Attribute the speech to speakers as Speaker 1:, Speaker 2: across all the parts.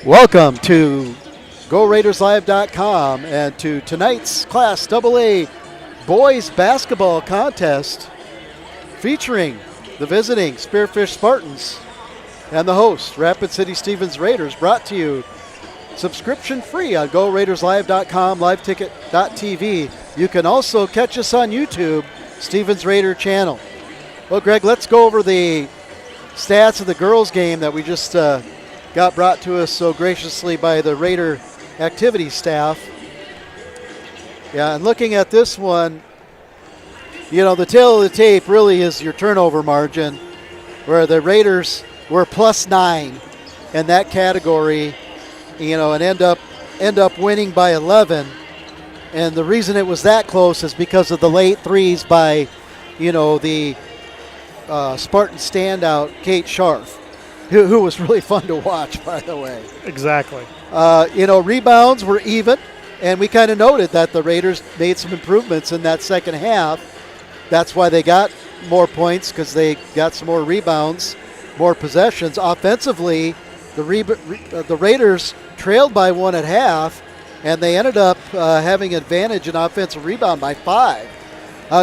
Speaker 1: Welcome to GoRaidersLive.com and to tonight's Class AA Boys Basketball Contest featuring the visiting Spearfish Spartans and the host, Rapid City Stevens Raiders, brought to you subscription free on GoRaidersLive.com, liveticket.tv. You can also catch us on YouTube, Stevens Raider channel. Well, Greg, let's go over the stats of the girls' game that we just got brought to us so graciously by the Raider activity staff. Yeah, and looking at this one, you know, the tail of the tape really is your turnover margin, where the Raiders were +9 in that category, you know, and end up winning by 11. And the reason it was that close is because of the late threes by, you know, the Spartan standout, Kate Scharf, who was really fun to watch, by the way.
Speaker 2: Exactly.
Speaker 1: You know, rebounds were even, and we kind of noted that the Raiders made some improvements in that second half. That's why they got more points, because they got some more rebounds, more possessions. Offensively, the Raiders trailed by 1 at half, and they ended up having advantage in offensive rebound by 5.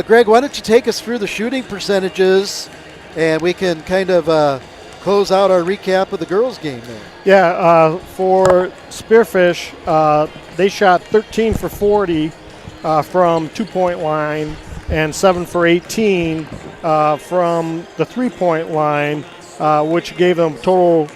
Speaker 1: Greg, why don't you take us through the shooting percentages, and we can kind of close out our recap of the girls' game there.
Speaker 2: Yeah, for Spearfish, they shot 13 for 40 from two-point line and 7 for 18 from the three-point line, which gave them total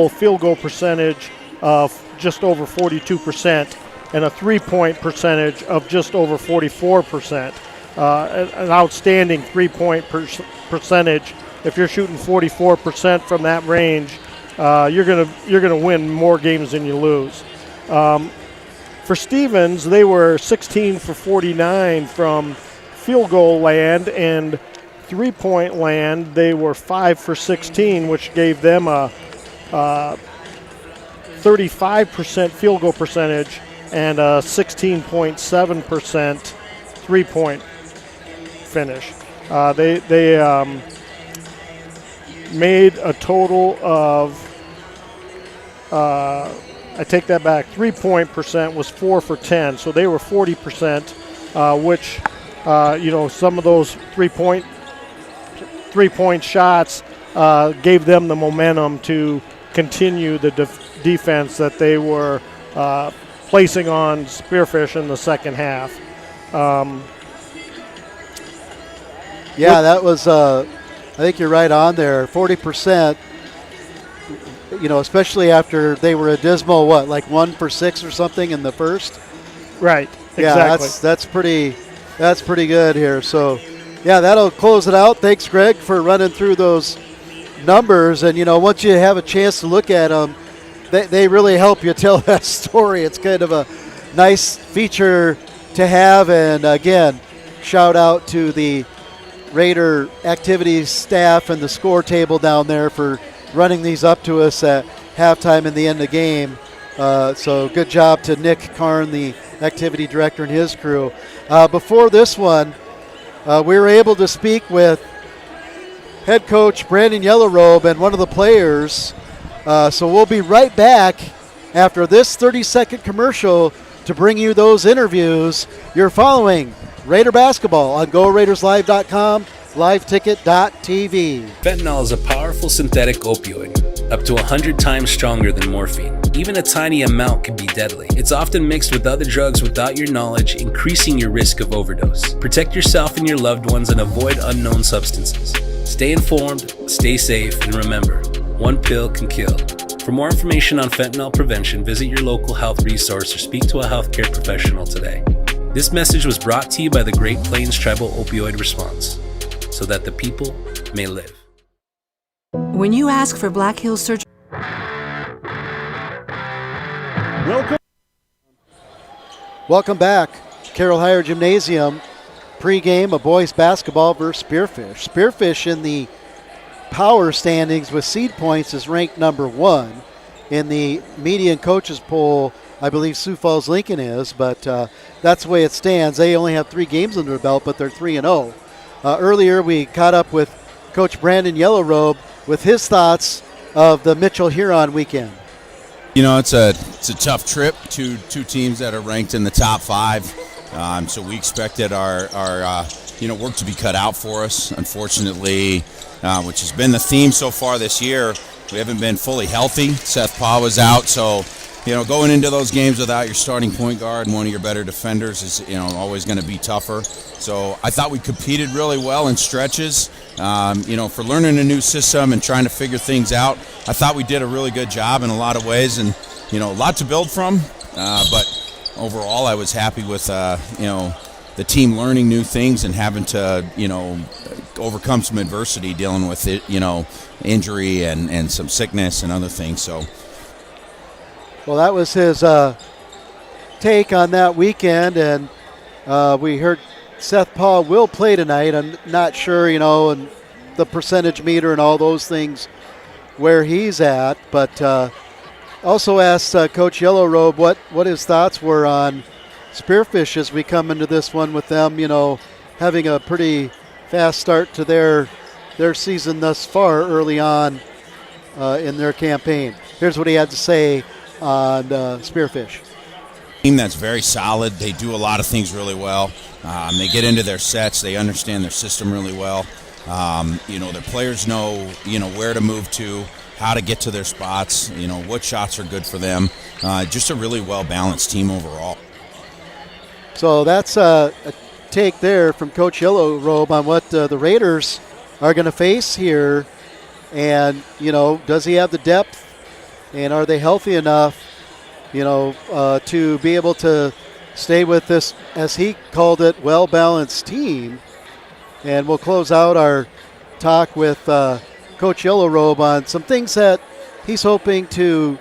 Speaker 2: field goal percentage of just over 42% and a three-point percentage of just over 44%. An outstanding three-point percentage. If you're shooting 44% from that range, you're gonna win more games than you lose. For Stevens, they were 16 for 49 from field goal land and three-point land. They were 5 for 16, which gave them a 35% field goal percentage and a 16.7% three-point finish. They made a total of, I take that back, three-point percent was 4 for 10, so they were 40%, which, you know, some of those three-point shots gave them the momentum to continue the defense that they were placing on Spearfish in the second half.
Speaker 1: Yeah, that was, I think you're right on there, 40%, you know, especially after they were a dismal, like 1 for 6 or something in the first?
Speaker 2: Right,
Speaker 1: yeah,
Speaker 2: exactly.
Speaker 1: That's pretty good here. So, yeah, that'll close it out. Thanks, Greg, for running through those numbers. And, you know, once you have a chance to look at them, they really help you tell that story. It's kind of a nice feature to have. And, again, shout out to the Raider activities staff and the score table down there for running these up to us at halftime and the end of the game. So good job to Nick Karn, the activity director, and his crew. Before this one, we were able to speak with head coach Brandon Yellowrobe and one of the players. So we'll be right back after this 30-second commercial to bring you those interviews. You're following Raider basketball on GoRaidersLive.com, liveticket.tv.
Speaker 3: Fentanyl is a powerful synthetic opioid, up to 100 times stronger than morphine. Even a tiny amount can be deadly. It's often mixed with other drugs without your knowledge, increasing your risk of overdose. Protect yourself and your loved ones and avoid unknown substances. Stay informed, stay safe, and remember, one pill can kill. For more information on fentanyl prevention, visit your local health resource or speak to a healthcare professional today. This message was brought to you by the Great Plains Tribal Opioid Response, so that the people may live.
Speaker 4: When you ask for Black Hills Surgery...
Speaker 1: Welcome back. Carroll Higher Gymnasium, pregame of boys basketball versus Spearfish. Spearfish in the power standings with seed points is ranked number 1. In the median coaches poll, I believe Sioux Falls Lincoln is, but that's the way it stands. They only have 3 games under their belt, but they're 3-0. Earlier, we caught up with Coach Brandon Yellowrobe with his thoughts of the Mitchell-Huron weekend.
Speaker 5: You know, it's a tough trip to two teams that are ranked in the top 5. So we expected our work to be cut out for us. Unfortunately, which has been the theme so far this year, we haven't been fully healthy. Seth Paw was out, so going into those games without your starting point guard and one of your better defenders is always going to be tougher. So I thought we competed really well in stretches. For learning a new system and trying to figure things out, I thought we did a really good job in a lot of ways, and a lot to build from. But overall, I was happy with the team learning new things and having to overcome some adversity, dealing with it, injury and some sickness and other things. So,
Speaker 1: well, that was his take on that weekend, and we heard Seth Paul will play tonight. I'm not sure, and the percentage meter and all those things where he's at, but also asked Coach Yellow Robe what his thoughts were on Spearfish as we come into this one with them, having a pretty fast start to their season thus far early on in their campaign. Here's what he had to say on Spearfish.
Speaker 5: Team that's very solid. They do a lot of things really well. They get into their sets. They understand their system really well. Their players know, where to move to, how to get to their spots, what shots are good for them. Just a really well-balanced team overall.
Speaker 1: So that's a take there from Coach Yellow Robe on what the Raiders are going to face here. And, does he have the depth? And are they healthy enough, to be able to stay with this, as he called it, well-balanced team? And we'll close out our talk with Coach Yellow Robe on some things that he's hoping to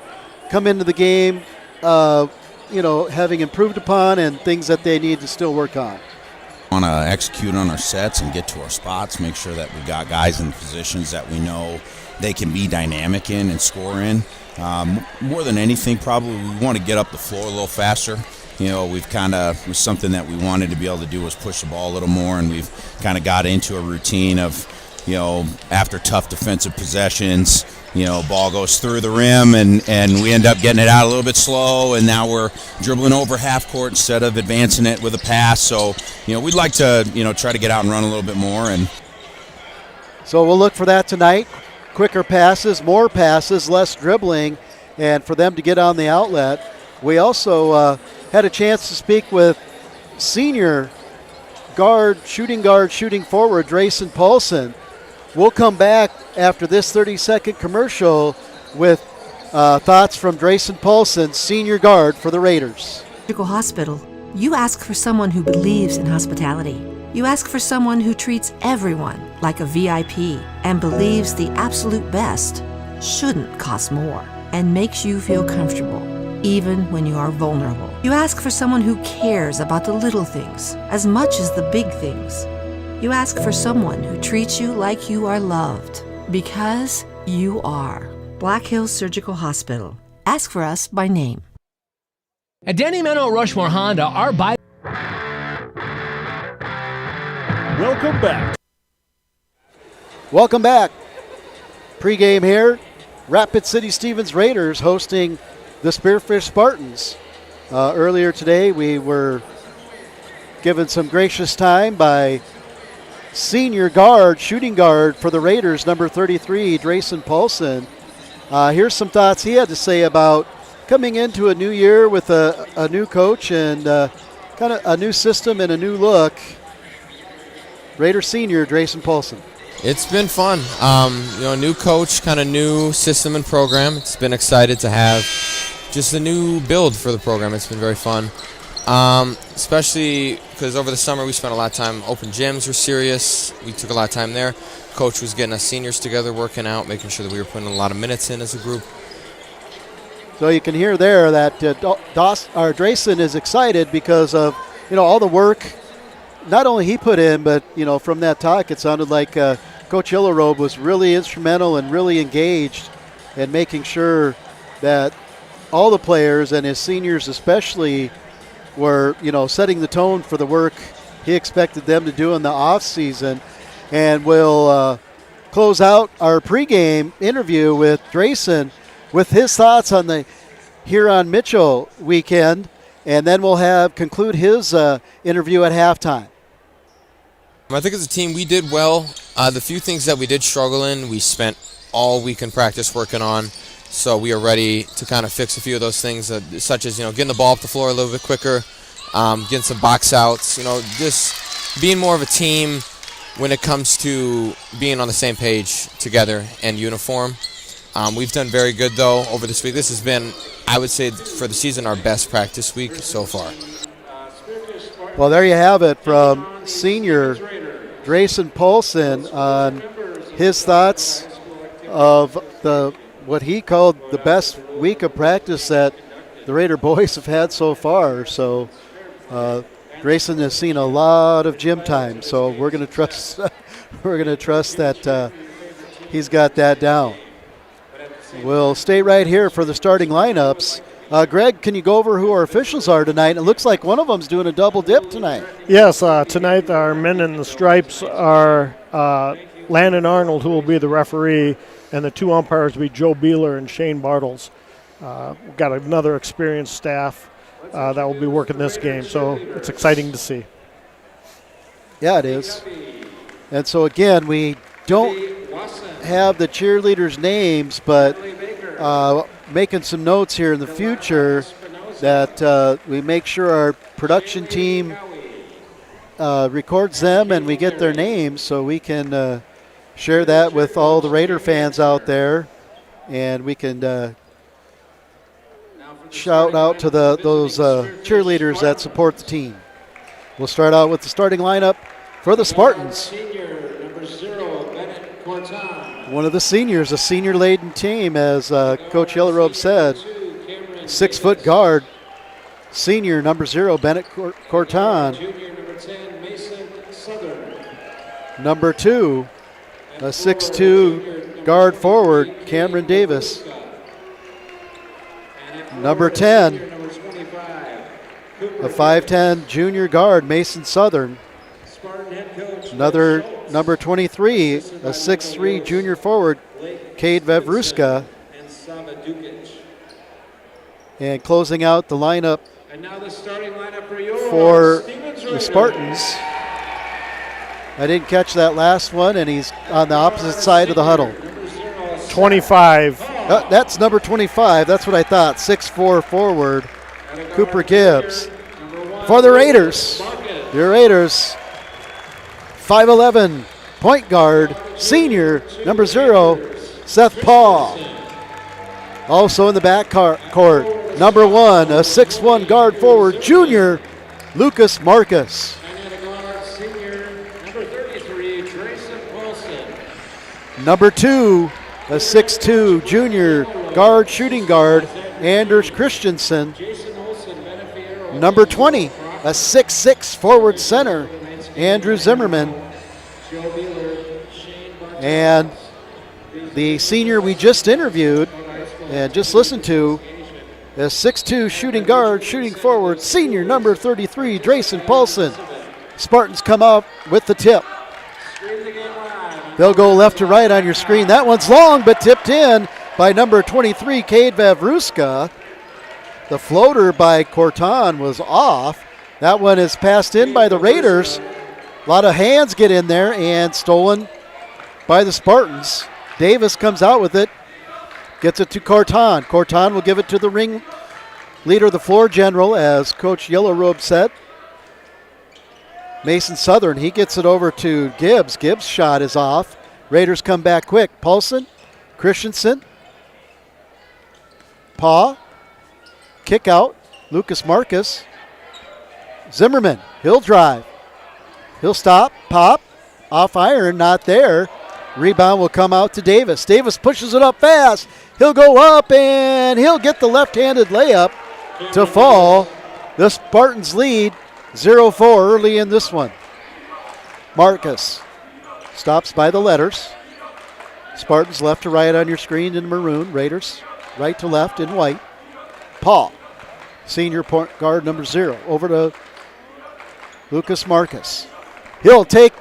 Speaker 1: come into the game, having improved upon, and things that they need to still work on.
Speaker 5: Want to execute on our sets and get to our spots, make sure that we got guys in positions that we know they can be dynamic in and score in. More than anything, probably we want to get up the floor a little faster. We've kind of, was something that we wanted to be able to do was push the ball a little more, and we've kind of got into a routine of, after tough defensive possessions, ball goes through the rim and we end up getting it out a little bit slow, and now we're dribbling over half court instead of advancing it with a pass. So, we'd like to, try to get out and run a little bit more. And
Speaker 1: so we'll look for that tonight. Quicker passes, more passes, less dribbling, and for them to get on the outlet. We also had a chance to speak with senior shooting forward, Drayson Paulson. We'll come back after this 30-second commercial with thoughts from Drayson Paulson, senior guard for the Raiders.
Speaker 4: Surgical Hospital. You ask for someone who believes in hospitality. You ask for someone who treats everyone like a VIP and believes the absolute best shouldn't cost more and makes you feel comfortable, even when you are vulnerable. You ask for someone who cares about the little things as much as the big things. You ask for someone who treats you like you are loved, because you are. Black Hills Surgical Hospital. Ask for us by name.
Speaker 6: At Danny Meno Rushmore Honda, our buy.
Speaker 2: Welcome back.
Speaker 1: Welcome back. Pre-game here. Rapid City Stevens Raiders hosting the Spearfish Spartans. Earlier today, we were given some gracious time by senior shooting guard for the Raiders, number 33, Drayson Paulson. Here's some thoughts he had to say about coming into a new year with a new coach and kind of a new system and a new look. Raider senior, Drayson Paulson.
Speaker 7: It's been fun. New coach, kind of new system and program. It's been excited to have just a new build for the program. It's been very fun. Especially because over the summer we spent a lot of time, open gyms were serious. We took a lot of time there. Coach was getting us seniors together, working out, making sure that we were putting a lot of minutes in as a group.
Speaker 1: So you can hear there that Drayson is excited because of all the work not only he put in, but from that talk it sounded like Coach Yellowrobe was really instrumental and really engaged in making sure that all the players and his seniors especially were setting the tone for the work he expected them to do in the off season. And we'll close out our pregame interview with Drayson with his thoughts on the Huron-Mitchell weekend, and then we'll conclude his interview at halftime.
Speaker 7: I think as a team we did well. The few things that we did struggle in, we spent all week in practice working on, so we are ready to kind of fix a few of those things, such as getting the ball up the floor a little bit quicker, getting some box outs, just being more of a team when it comes to being on the same page together and uniform. We've done very good, though, over this week. This has been, I would say, for the season, our best practice week so far.
Speaker 1: Well, there you have it from senior Drayson Paulson on his thoughts of what he called the best week of practice that the Raider boys have had so far. So Drayson has seen a lot of gym time, so we're going to trust that he's got that down. We'll stay right here for the starting lineups. Greg, can you go over who our officials are tonight? It looks like one of them's doing a double dip tonight.
Speaker 2: Yes, tonight our men in the stripes are Landon Arnold, who will be the referee, and the two umpires will be Joe Beeler and Shane Bartles. We've got another experienced staff that will be working this game, so it's exciting to see.
Speaker 1: Yeah, it is. And so, again, we don't have the cheerleaders' names, but making some notes here in the future that we make sure our production team records them and we get their names so we can share that with all the Raider fans out there, and we can shout out to those cheerleaders that support the team. We'll start out with the starting lineup for the Spartans. One of the seniors, a senior-laden team, as Coach Yellowrobe said. 6-foot guard, senior number 0, Bennett Corton. Number 2, a 6'2 guard forward, Cameron Davis. Number 10, a 5'10 junior guard, Mason Southern. Another number 23, a 6'3 junior forward, Cade Vavruska. And closing out the lineup for the Spartans. I didn't catch that last one, and he's on the opposite side of the huddle.
Speaker 2: 25.
Speaker 1: That's number 25. That's what I thought. 6'4 forward, Cooper Gibbs. For the Raiders, your Raiders, 5'11 point guard, senior, number 0, Seth Paul. Also in the back court, number 1, a 6'1 guard forward, junior, Lucas Marcus. Number 2, a 6'2 junior guard, shooting guard, Anders Christensen. Number 20, a 6'6 forward center, Andrew Zimmerman. And the senior we just interviewed and just listened to, a 6'2 shooting guard, shooting forward, senior number 33, Drayson Paulson. Spartans come out with the tip. They'll go left to right on your screen. That one's long, but tipped in by number 23, Cade Vavruska. The floater by Corton was off. That one is passed in by the Raiders. A lot of hands get in there and stolen by the Spartans. Davis comes out with it, gets it to Corton. Corton will give it to the ring leader, the floor general, as Coach Yellowrobe said. Mason Southern, he gets it over to Gibbs. Gibbs' shot is off. Raiders come back quick. Paulson, Christensen, Paw, kick out, Lucas Marcus. Zimmerman, he'll drive. He'll stop, pop, off iron, not there. Rebound will come out to Davis. Davis pushes it up fast. He'll go up and he'll get the left-handed layup to fall. The Spartans lead 0-4 early in this one. Marcus stops by the letters. Spartans left to right on your screen in maroon. Raiders right to left in white. Paul, senior point guard number 0, over to Lucas Marcus. He'll take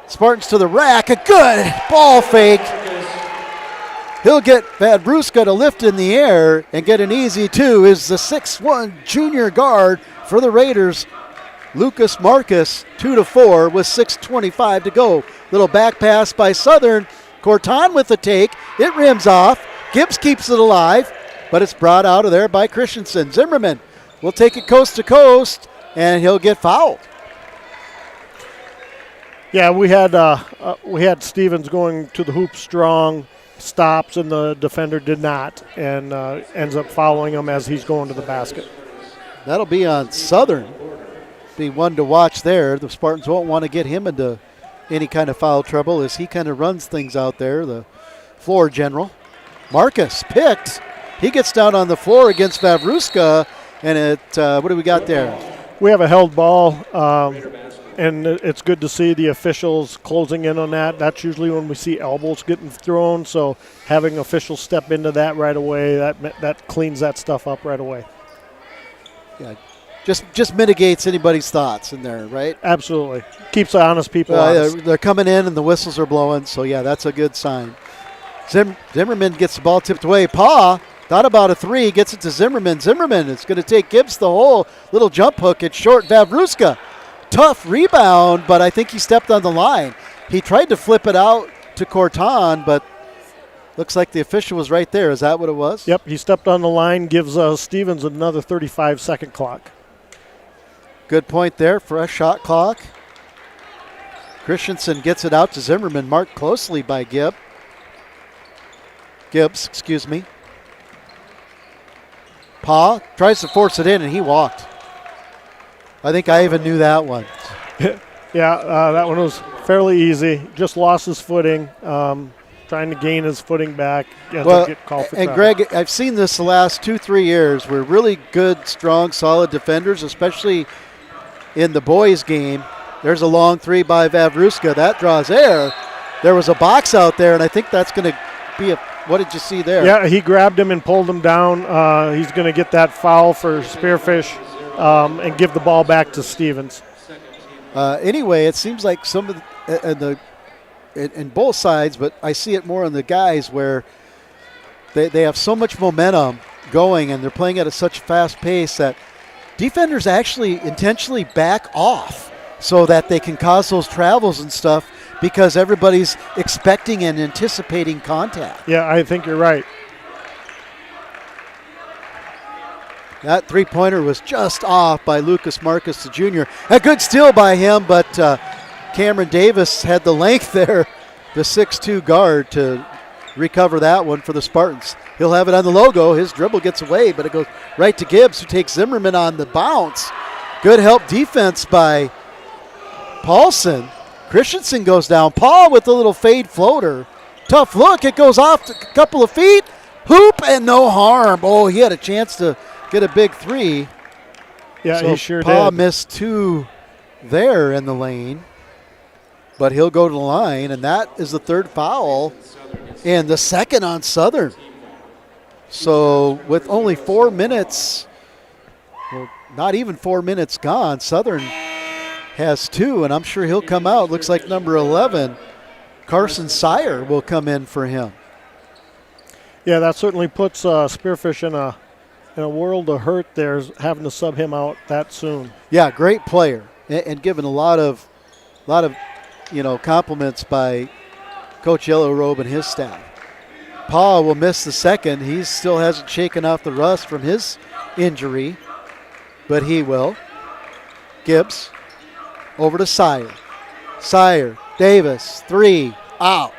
Speaker 1: Spartans to the rack. A good ball fake. He'll get Vadruska to lift in the air and get an easy 2 is the 6'1 junior guard for the Raiders, Lucas Marcus, 2-4 with 6:25 to go. Little back pass by Southern. Corton with the take. It rims off. Gibbs keeps it alive, but it's brought out of there by Christensen. Zimmerman will take it coast to coast, and he'll get fouled.
Speaker 2: Yeah, we had Stevens going to the hoop strong, stops, and the defender did not, and ends up fouling him as he's going to the basket.
Speaker 1: That'll be on Southern. Be one to watch there. The Spartans won't want to get him into any kind of foul trouble as he kind of runs things out there, the floor general. Marcus picked. He gets down on the floor against Vavruska, and what do we got there?
Speaker 2: We have a held ball, and it's good to see the officials closing in on that. That's usually when we see elbows getting thrown, so having officials step into that right away, that cleans that stuff up right away.
Speaker 1: Yeah, just mitigates anybody's thoughts in there, right?
Speaker 2: Absolutely. Keeps the honest people honest.
Speaker 1: They're coming in and the whistles are blowing, so yeah, that's a good sign. Zimmerman gets the ball tipped away. Thought about a 3, gets it to Zimmerman. Zimmerman is going to take Gibbs the hole. Little jump hook. It's short. Vavruska. Tough rebound, but I think he stepped on the line. He tried to flip it out to Corton, but looks like the official was right there. Is that what it was?
Speaker 2: Yep, he stepped on the line, gives Stevens another 35-second clock.
Speaker 1: Good point there. Fresh shot clock. Christensen gets it out to Zimmerman, marked closely by Gibbs. Pa tries to force it in, and he walked. I think I even knew that one.
Speaker 2: Yeah, that one was fairly easy. Just lost his footing, trying to gain his footing back. Get called for
Speaker 1: and
Speaker 2: travel.
Speaker 1: Greg, I've seen this the last 2-3 years. We're really good, strong, solid defenders, especially in the boys' game. There's a long 3 by Vavruska. That draws air. There was a box out there, and I think that's going to be what did you see there?
Speaker 2: Yeah, he grabbed him and pulled him down. He's going to get that foul for Spearfish and give the ball back to Stevens.
Speaker 1: Anyway, it seems like some of in both sides, but I see it more on the guys where they have so much momentum going and they're playing at such a fast pace that defenders actually intentionally back off so that they can cause those travels and stuff because everybody's expecting and anticipating contact.
Speaker 2: Yeah, I think you're right.
Speaker 1: That three-pointer was just off by Lucas Marcus, the junior. A good steal by him, but Cameron Davis had the length there, the 6'2 guard, to recover that one for the Spartans. He'll have it on the logo. His dribble gets away, but it goes right to Gibbs, who takes Zimmerman on the bounce. Good help defense by Paulson. Christensen goes down. Paul with the little fade floater. Tough look. It goes off a couple of feet. Hoop and no harm. Oh, he had a chance to get a big 3.
Speaker 2: Yeah,
Speaker 1: so
Speaker 2: he sure
Speaker 1: Paul
Speaker 2: did.
Speaker 1: missed 2 there in the lane, but he'll go to the line, and that is the 3rd foul and the 2nd on Southern. So with only 4 minutes, well, not even 4 minutes gone, Southern has 2, and I'm sure he'll come out. Looks like number 11, Carson Sire, will come in for him.
Speaker 2: Yeah, that certainly puts Spearfish in a world of hurt there, having to sub him out that soon.
Speaker 1: Yeah, great player, and given a lot of compliments by Coach Yellow Robe and his staff. Paul will miss the 2nd. He still hasn't shaken off the rust from his injury, but he will. Gibbs over to Sire. Sire, Davis, 3, out.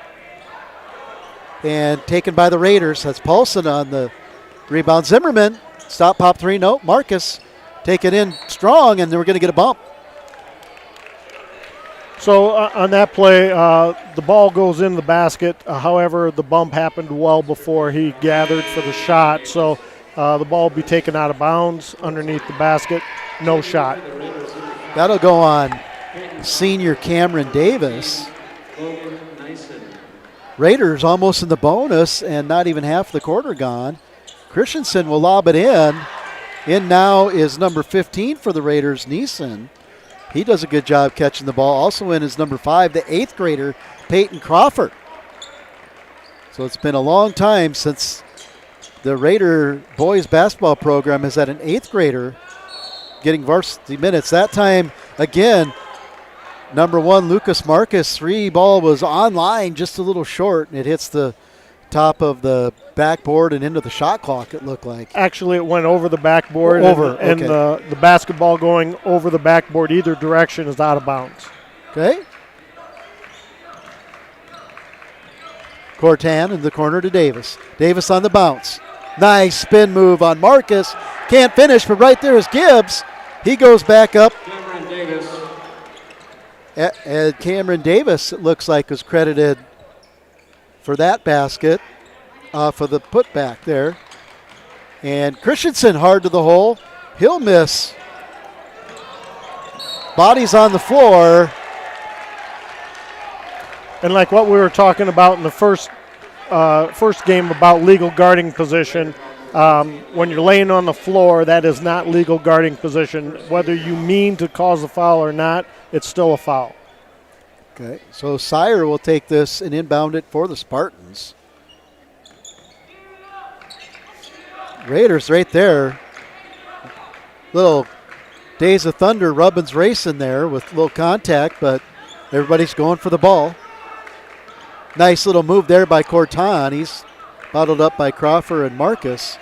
Speaker 1: And taken by the Raiders. That's Paulson on the rebound. Zimmerman, stop, pop 3, no. Marcus, take it in strong, and then we're going to get a bump.
Speaker 2: So on that play, the ball goes in the basket. However, the bump happened well before he gathered for the shot. So the ball will be taken out of bounds underneath the basket. No shot.
Speaker 1: That'll go on senior Cameron Davis. Raiders almost in the bonus and not even half the quarter gone. Christensen will lob it in. In now is number 15 for the Raiders, Neeson. He does a good job catching the ball. Also in is number 5, the 8th grader, Peyton Crawford. So it's been a long time since the Raider boys basketball program has had an 8th grader getting varsity minutes. That time, again, number 1, Lucas Marcus, 3 ball was online, just a little short, and it hits the top of the backboard and into the shot clock, it looked like.
Speaker 2: Actually, it went over the backboard, and the basketball going over the backboard either direction is out of bounds.
Speaker 1: Okay. Cortan in the corner to Davis. Davis on the bounce. Nice spin move on Marcus. Can't finish, but right there is Gibbs. He goes back up.
Speaker 8: Cameron Davis.
Speaker 1: Cameron Davis, it looks like, was credited for that basket off of the putback there. And Christensen hard to the hole. He'll miss. Bodies on the floor.
Speaker 2: And like what we were talking about in the first game about legal guarding position, when you're laying on the floor, that is not legal guarding position. Whether you mean to cause a foul or not, it's still a foul.
Speaker 1: Okay, so Sire will take this and inbound it for the Spartans. Raiders right there. Little Days of Thunder, Rubbins racing there with a little contact, but everybody's going for the ball. Nice little move there by Cortan. He's bottled up by Crawford and Marcus.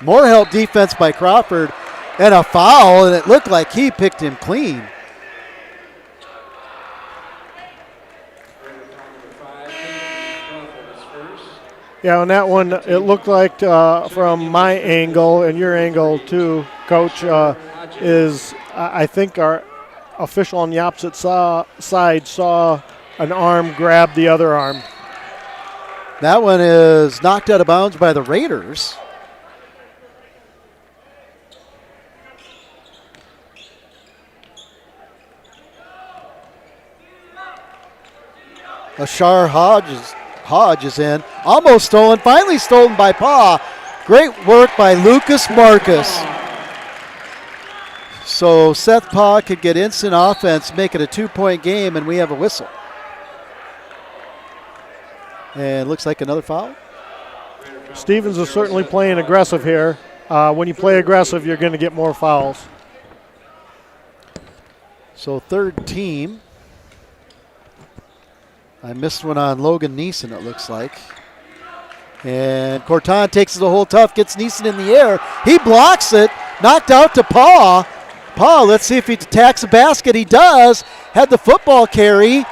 Speaker 1: More help defense by Crawford and a foul, and it looked like he picked him clean.
Speaker 2: Yeah, on that one, it looked like from my angle and your angle too, Coach, is I think our official on the opposite side saw an arm grab the other arm.
Speaker 1: That one is knocked out of bounds by the Raiders. Ashar Hodge is in. Almost stolen. Finally stolen by Pa. Great work by Lucas Marcus. So Seth Pa could get instant offense, make it a 2-point game, and we have a whistle. And looks like another foul.
Speaker 2: Stevens is certainly playing aggressive here. When you play aggressive, you're going to get more fouls.
Speaker 1: So third team. I missed one on Logan Neeson, it looks like. And Cortan takes it a hole tough, gets Neeson in the air. He blocks it, knocked out to Pa. Pa, let's see if he attacks the basket. He does. Had the football carry.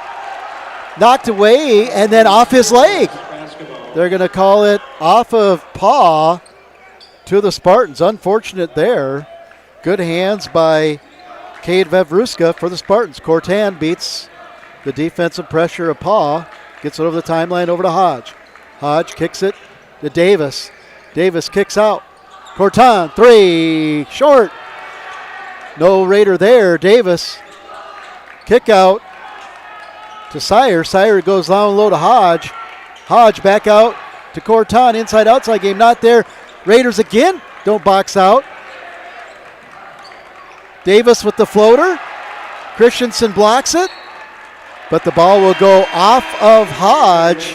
Speaker 1: Knocked away and then off his leg. They're going to call it off of Pa to the Spartans. Unfortunate there. Good hands by Cade Vevruska for the Spartans. Cortan beats the defensive pressure of Pa. Gets it over the timeline over to Hodge. Hodge kicks it to Davis. Davis kicks out. Cortan, 3, short. No Raider there. Davis, kick out to Sire. Sire goes down low to Hodge. Hodge back out to Cortan. Inside outside game not there. Raiders again don't box out. Davis with the floater. Christensen blocks it. But the ball will go off of Hodge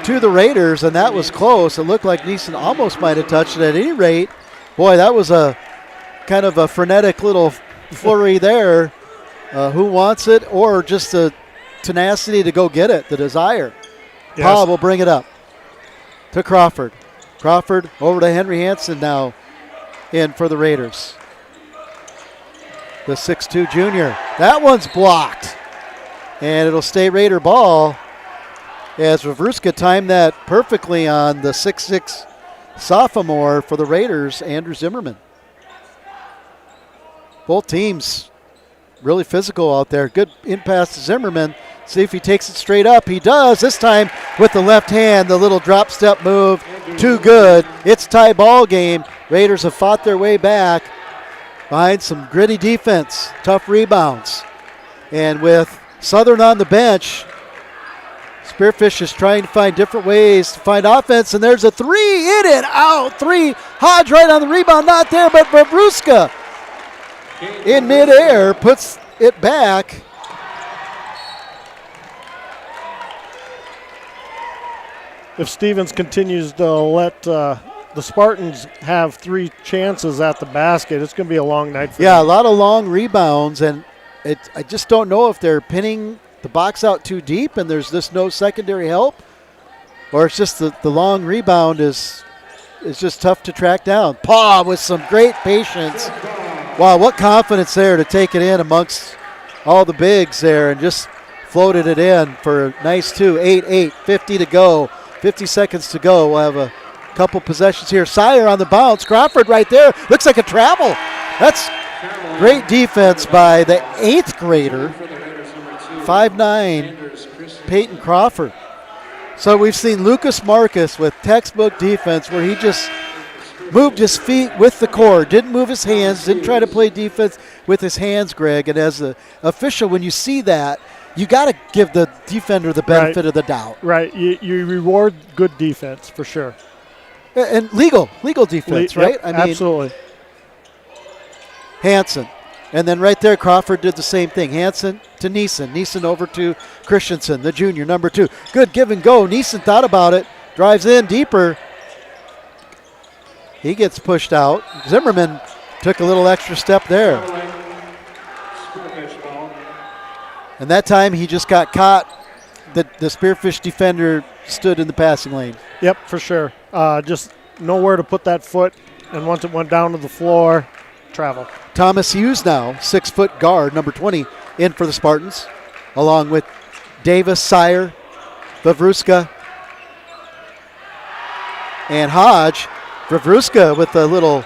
Speaker 1: to the Raiders, and that was close. It looked like Neeson almost might have touched it. At any rate, boy, that was a kind of a frenetic little flurry there. Who wants it, or just the tenacity to go get it, the desire. Yes. Paul will bring it up to Crawford. Crawford over to Henry Hansen now in for the Raiders. The 6'2 junior. That one's blocked. And it'll stay Raider ball as Vavruska timed that perfectly on the 6'6 sophomore for the Raiders, Andrew Zimmerman. Both teams really physical out there. Good in pass to Zimmerman. See if he takes it straight up. He does. This time with the left hand, the little drop step move. Too good. It's tie ball game. Raiders have fought their way back behind some gritty defense, tough rebounds. And with Southern on the bench, Spearfish is trying to find different ways to find offense, and there's a 3, in and out, 3. Hodge right on the rebound, not there, but Vavruska in midair puts it back.
Speaker 2: if Stevens continues to let the Spartans have 3 chances at the basket, it's going to be a long night for them.
Speaker 1: A lot of long rebounds, and I just don't know if they're pinning the box out too deep and there's just no secondary help, or it's just the long rebound is just tough to track down. Paw with some great patience. Wow, what confidence there to take it in amongst all the bigs there and just floated it in for a nice 2. 8-8, 50 to go, 50 seconds to go. We'll have a couple possessions here. Sire on the bounce. Crawford right there. Looks like a travel. That's great defense by the 8th grader, 5'9", Peyton Crawford. So we've seen Lucas Marcus with textbook defense where he just moved his feet with the core, didn't move his hands, didn't try to play defense with his hands, Greg. And as an official, when you see that, you got to give the defender the benefit of the doubt.
Speaker 2: Right. You reward good defense for sure.
Speaker 1: And legal defense, right?
Speaker 2: Yep, absolutely.
Speaker 1: Hansen. And then right there, Crawford did the same thing. Hansen to Neeson. Neeson over to Christensen, the junior, number 2. Good give and go. Neeson thought about it. Drives in deeper. He gets pushed out. Zimmerman took a little extra step there. And that time he just got caught. The Spearfish defender stood in the passing lane.
Speaker 2: Yep, for sure. Just nowhere to put that foot. And once it went down to the floor, travel.
Speaker 1: Thomas Hughes now, 6-foot guard, number 20, in for the Spartans, along with Davis, Sire, Vavruska, and Hodge. Vavruska with a little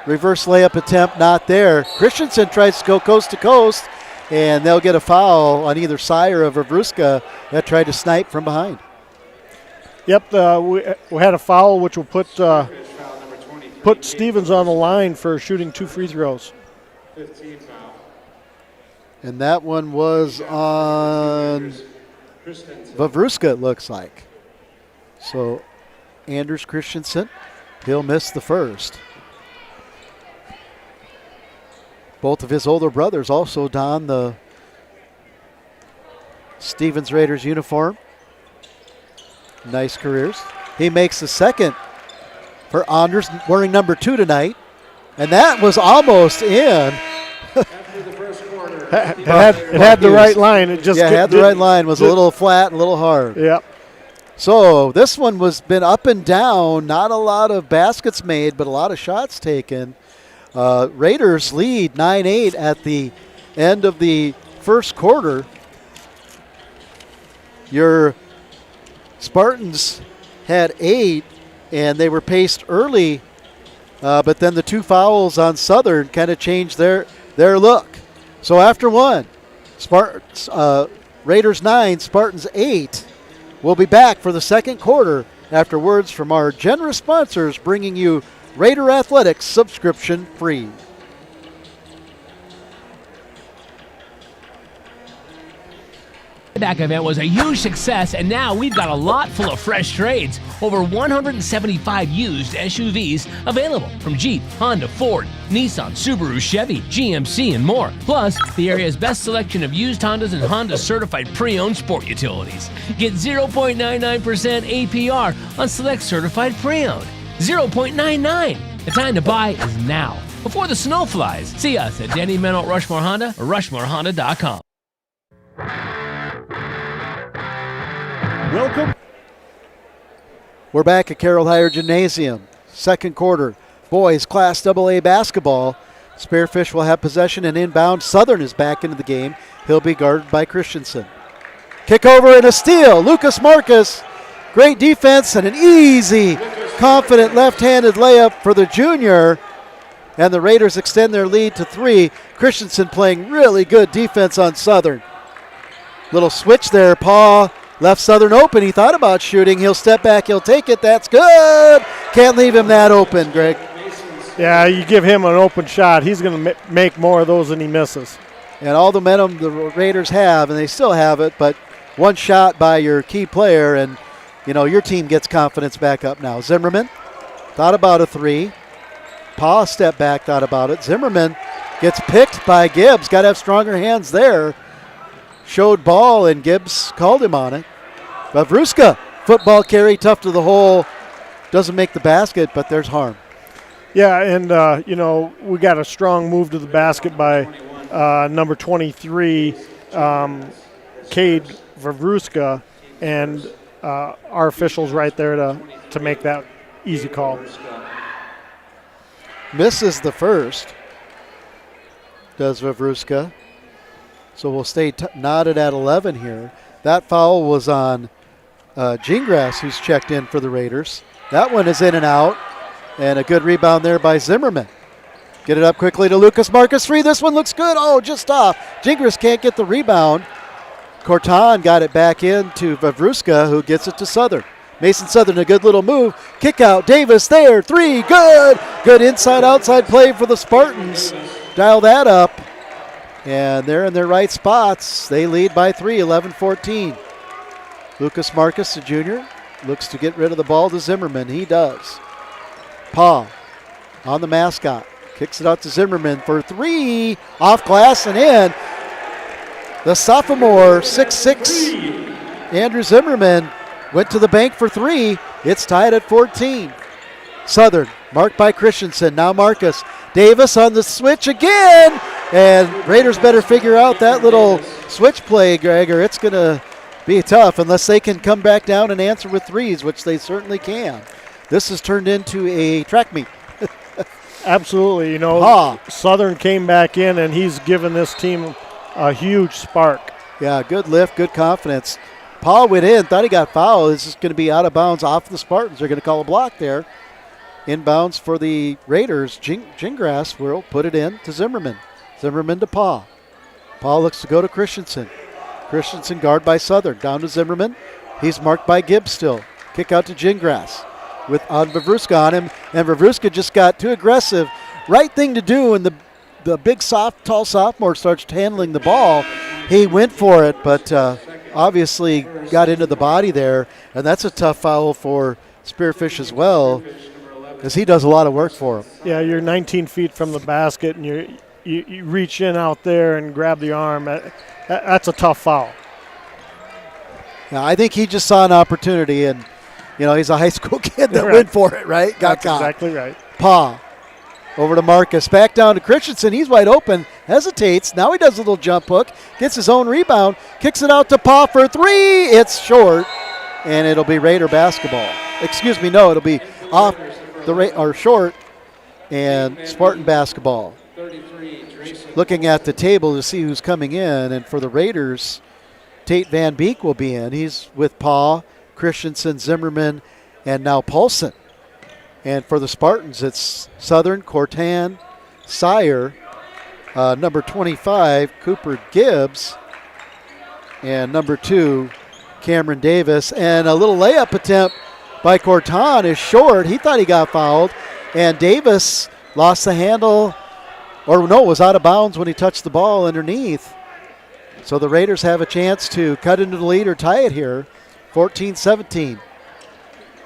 Speaker 1: reverse layup attempt, not there. Christensen tries to go coast to coast, and they'll get a foul on either Sire or Vavruska that tried to snipe from behind.
Speaker 2: Yep, we had a foul which will put Stevens on the line for shooting 2 free throws.
Speaker 1: And that one was on Vavruska, it looks like. So Anders Christensen, he'll miss the first. Both of his older brothers also don the Stevens Raiders uniform. Nice careers. He makes the second for Anders, wearing number 2 tonight. And that was almost in.
Speaker 2: It had the right line. It just
Speaker 1: had the right line. Was a little flat, a little hard.
Speaker 2: Yep.
Speaker 1: So this one was been up and down. Not a lot of baskets made, but a lot of shots taken. Raiders lead 9-8 at the end of the first quarter. Your Spartans had 8, and they were paced early, but then the 2 fouls on Southern kind of changed their look. So after one, Raiders 9, Spartans 8. We'll be back for the second quarter after words from our generous sponsors, bringing you Raider Athletics subscription free.
Speaker 6: Back event was a huge success, and now we've got a lot full of fresh trades. Over 175 used SUVs available from Jeep, Honda, Ford, Nissan, Subaru, Chevy, GMC, and more. Plus, the area's best selection of used Hondas and Honda certified pre-owned sport utilities. Get 0.99% APR on select certified pre-owned. 0.99. The time to buy is now, before the snow flies. See us at Denny Menno Rushmore Honda or RushmoreHonda.com.
Speaker 2: Welcome.
Speaker 1: We're back at Carroll Higher Gymnasium. Second quarter, boys Class AA basketball. Spearfish will have possession and inbound. Southern is back into the game. He'll be guarded by Christensen. Kick over and a steal. Lucas Marcus. Great defense and an easy, confident left-handed layup for the junior. And the Raiders extend their lead to 3. Christensen playing really good defense on Southern. Little switch there. Paul left Southern open. He thought about shooting. He'll step back. He'll take it. That's good. Can't leave him that open, Greg.
Speaker 2: Yeah, you give him an open shot, he's going to make more of those than he misses.
Speaker 1: And all the momentum the Raiders have, and they still have it, but one shot by your key player, and, you know, your team gets confidence back up now. Zimmerman thought about a 3. Pa stepped back, thought about it. Zimmerman gets picked by Gibbs. Got to have stronger hands there. Showed ball, and Gibbs called him on it. Vavruska football carry, tough to the hole. Doesn't make the basket, but there's harm.
Speaker 2: Yeah, and, we got a strong move to the basket by number 23, Cade Vavruska, and our officials right there to make that easy call.
Speaker 1: Misses the first, does Vavruska. So we'll stay knotted at 11 here. That foul was on Gingras, who's checked in for the Raiders. That one is in and out, and a good rebound there by Zimmerman. Get it up quickly to Lucas Marcus. Free. This one looks good. Oh, just off. Gingras can't get the rebound. Corton got it back in to Vavruska, who gets it to Southern. Mason Southern, a good little move. Kick out. Davis there. 3. Good. Good inside-outside play for the Spartans. Dial that up. And they're in their right spots. They lead by 3, 11-14. Lucas Marcus, the junior, looks to get rid of the ball to Zimmerman. He does. Paul on the mascot. Kicks it out to Zimmerman for 3. Off glass and in. The sophomore, 6'6", Andrew Zimmerman, went to the bank for 3. It's tied at 14. Southern, marked by Christensen. Now Marcus. Davis on the switch again. And Raiders better figure out that little switch play, Greg, or it's going to be tough unless they can come back down and answer with threes, which they certainly can. This has turned into a track meet.
Speaker 2: Absolutely. Southern came back in, and he's given this team a huge spark.
Speaker 1: Yeah, good lift, good confidence. Paul went in, thought he got fouled. This is going to be out of bounds off the Spartans. They're going to call a block there. Inbounds for the Raiders. Gingras will put it in to Zimmerman. Zimmerman to Paul. Paul looks to go to Christensen. Christensen guard by Southern. Down to Zimmerman. He's marked by Gibbs still. Kick out to Gingras with Vavruska on him. And Vavruska just got too aggressive. Right thing to do, and the big, tall sophomore starts handling the ball. He went for it, but obviously got into the body there. And that's a tough foul for Spearfish as well, because he does a lot of work for him.
Speaker 2: Yeah, you're 19 feet from the basket, and you reach in out there and grab the arm. That's a tough foul.
Speaker 1: Yeah, I think he just saw an opportunity, and he's a high school kid that went for it, right? Got caught.
Speaker 2: Exactly right.
Speaker 1: Pa over to Marcus, back down to Christensen. He's wide open, hesitates. Now he does a little jump hook, gets his own rebound, kicks it out to Pa for 3. It's short, and it'll be Raider basketball. Excuse me, no, it'll be off or short, and Spartan basketball. Looking at the table to see who's coming in, and for the Raiders, Tate Van Beek will be in. He's with Paul, Christensen, Zimmerman, and now Paulson. And for the Spartans, it's Southern, Cortan, Sire, number 25, Cooper Gibbs, and number 2, Cameron Davis. And a little layup attempt by Cortan is short. He thought he got fouled, and Davis lost the handle, was out of bounds when he touched the ball underneath. So the Raiders have a chance to cut into the lead or tie it here, 14-17.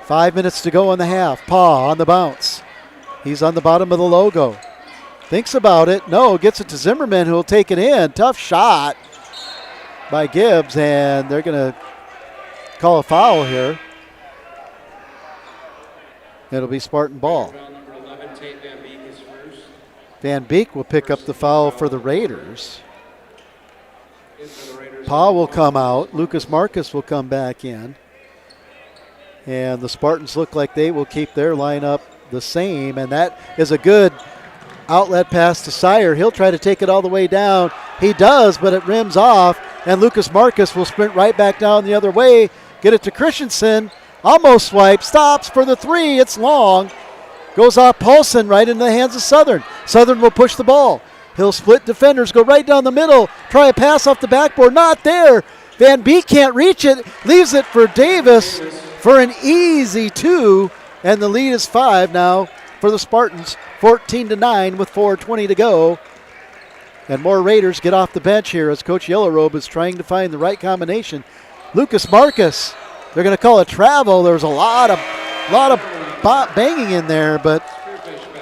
Speaker 1: 5 minutes to go in the half. Pa on the bounce. He's on the bottom of the logo. Thinks about it. No, gets it to Zimmerman, who will take it in. Tough shot by Gibbs, and they're going to call a foul here. It'll be Spartan ball. Van Beek will pick up the foul for the Raiders. Pa will come out. Lucas Marcus will come back in. And the Spartans look like they will keep their lineup the same. And that is a good outlet pass to Sire. He'll try to take it all the way down. He does, but it rims off. And Lucas Marcus will sprint right back down the other way. Get it to Christensen. Almost swipe. Stops for the 3. It's long. Goes off Paulson right into the hands of Southern. Southern will push the ball. He'll split defenders, go right down the middle. Try a pass off the backboard. Not there. Van Beek can't reach it. Leaves it for Davis for an easy 2. And the lead is 5 now for the Spartans. 14-9 with 4:20 to go. And more Raiders get off the bench here as Coach Yellowrobe is trying to find the right combination. Lucas Marcus, they're going to call it travel. There's a lot of banging in there, but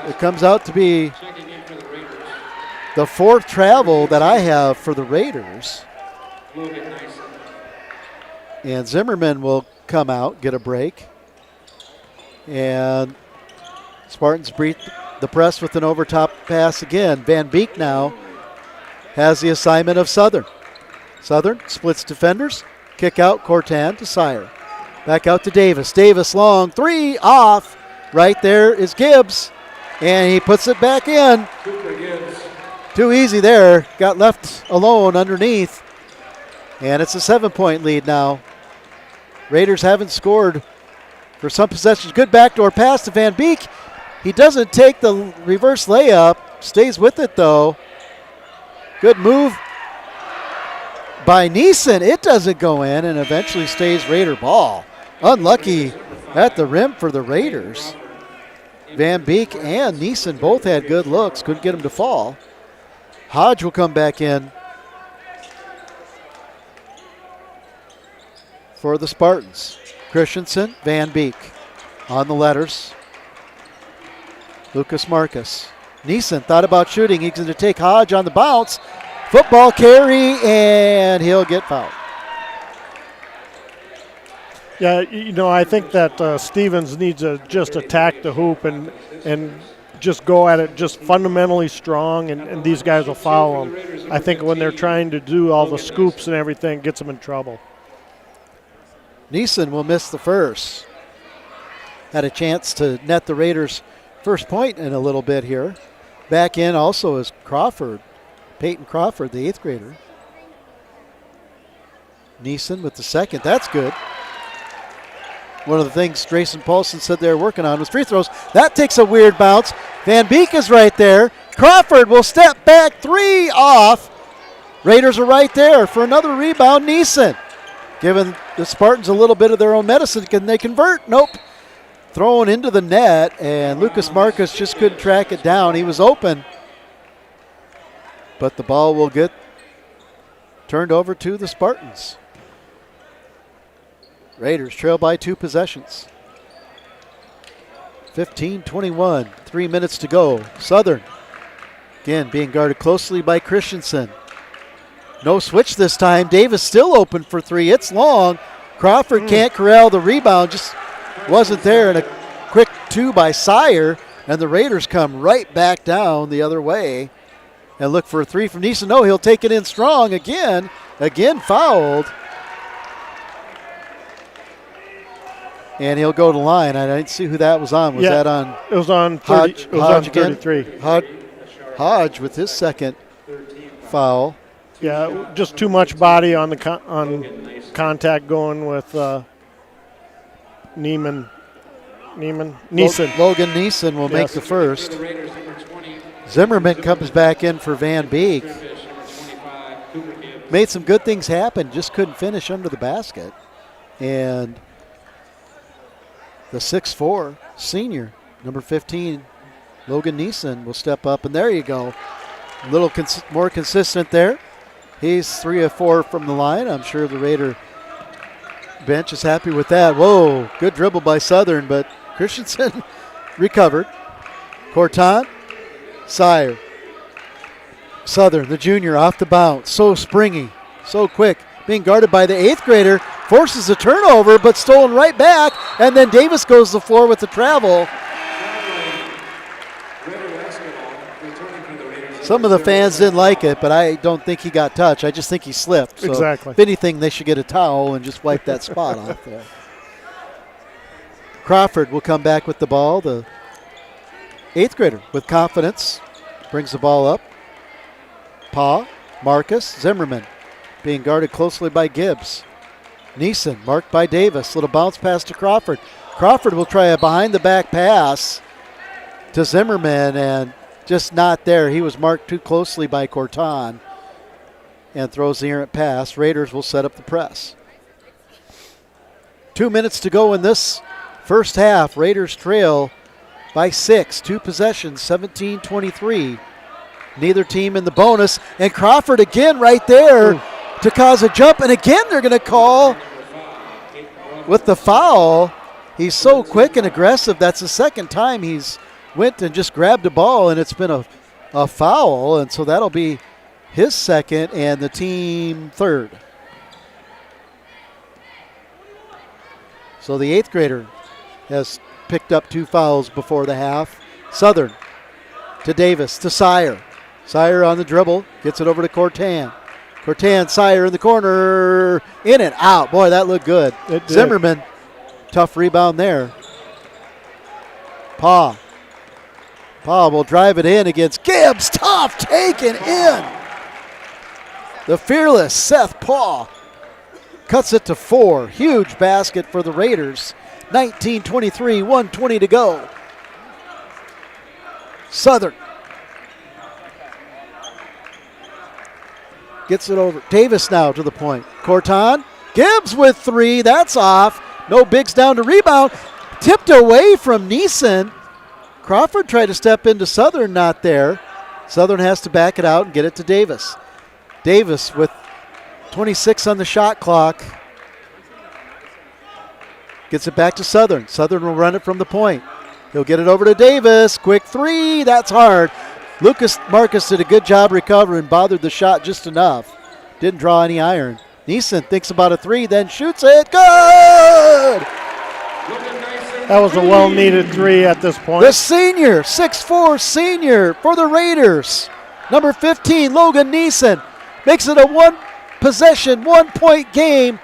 Speaker 1: it comes out to be the 4th travel that I have for the Raiders. And Zimmerman will come out, get a break. And Spartans beat the press with an overtop pass again. Van Beek now has the assignment of Southern. Southern splits defenders. Kick out, Cortan to Sire. Back out to Davis. Davis long, 3 off. Right there is Gibbs. And he puts it back in. Too easy there. Got left alone underneath. And it's a 7-point lead now. Raiders haven't scored for some possessions. Good backdoor pass to Van Beek. He doesn't take the reverse layup. Stays with it, though. Good move by Neeson. It doesn't go in and eventually stays Raider ball. Unlucky at the rim for the Raiders. Van Beek and Neeson both had good looks. Couldn't get him to fall. Hodge will come back in for the Spartans. Christensen, Van Beek on the letters. Lucas Marcus. Neeson thought about shooting. He's going to take Hodge on the bounce. Football carry, and he'll get fouled.
Speaker 2: Yeah, I think that Stevens needs to just attack the hoop and just go at it just fundamentally strong, and these guys will foul him. I think when they're trying to do all the scoops and everything, it gets them in trouble.
Speaker 1: Neeson will miss the first. Had a chance to net the Raiders' first point in a little bit here. Back in also is Crawford, Peyton Crawford, the 8th grader. Neeson with the second. That's good. One of the things Drayson Paulson said they were working on was free throws. That takes a weird bounce. Van Beek is right there. Crawford will step back, 3 off. Raiders are right there for another rebound. Neeson giving the Spartans a little bit of their own medicine. Can they convert? Nope. Thrown into the net, and Lucas Marcus just couldn't track it down. He was open, but the ball will get turned over to the Spartans. Raiders trail by 2 possessions. 15-21, 3 minutes to go. Southern, again, being guarded closely by Christensen. No switch this time. Davis still open for 3. It's long. Crawford can't corral the rebound. Just wasn't there. And a quick 2 by Sire. And the Raiders come right back down the other way and look for a 3 from Neeson. No, he'll take it in strong again. Again fouled. And he'll go to the line. I didn't see who that was on. Was that on?
Speaker 2: It was on 30,
Speaker 1: Hodge,
Speaker 2: it was
Speaker 1: Hodge
Speaker 2: on 33.
Speaker 1: Again? Hodge with his second foul.
Speaker 2: Yeah, just too much body on the contact going with Neeson.
Speaker 1: Logan Neeson will make the first. Zimmerman comes back in for Van Beek. Made some good things happen, just couldn't finish under the basket. And the 6'4" senior, number 15, Logan Neeson, will step up. And there you go. A little more consistent there. He's 3 of 4 from the line. I'm sure the Raider bench is happy with that. Whoa, good dribble by Southern, but Christensen recovered. Corton, Sire. Southern, the junior, off the bounce. So springy, so quick. Being guarded by the 8th grader. Forces a turnover, but stolen right back. And then Davis goes to the floor with the travel. Some of the fans didn't like it, but I don't think he got touched. I just think he slipped. So
Speaker 2: exactly.
Speaker 1: If anything, they should get a towel and just wipe that spot off there. Crawford will come back with the ball. The 8th grader with confidence brings the ball up. Marcus, Zimmerman being guarded closely by Gibbs. Neeson marked by Davis. Little bounce pass to Crawford. Crawford will try a behind-the-back pass to Zimmerman and just not there. He was marked too closely by Corton and throws the errant pass. Raiders will set up the press. 2 minutes to go in this first half. Raiders trail by 6. 2 possessions, 17-23. Neither team in the bonus. And Crawford again right there to cause a jump. And again they're going to call with the foul. He's so quick and aggressive. That's the second time he's went and just grabbed a ball, and it's been a foul. And so that'll be his second and the team third. So the 8th grader has picked up 2 fouls before the half. Southern to Davis to Sire. Sire on the dribble, gets it over to Cortan. Cortan, Sire in the corner, in and out. Boy, that looked good. Zimmerman, tough rebound there. Paw will drive it in against Gibbs. Tough, taken in. The fearless Seth Paw cuts it to 4. Huge basket for the Raiders. 19-23, 1:20 to go. Southern gets it over. Davis now to the point. Corton. Gibbs with 3. That's off. No bigs down to rebound. Tipped away from Neeson. Crawford tried to step into Southern, not there. Southern has to back it out and get it to Davis. Davis with 26 on the shot clock. Gets it back to Southern. Southern will run it from the point. He'll get it over to Davis. Quick 3. That's hard. Lucas Marcus did a good job recovering, bothered the shot just enough. Didn't draw any iron. Neeson thinks about a 3, then shoots it. Good!
Speaker 2: That was a well-needed 3 at this point.
Speaker 1: The senior, 6'4" senior for the Raiders. Number 15, Logan Neeson, makes it a 1-possession, 1-point game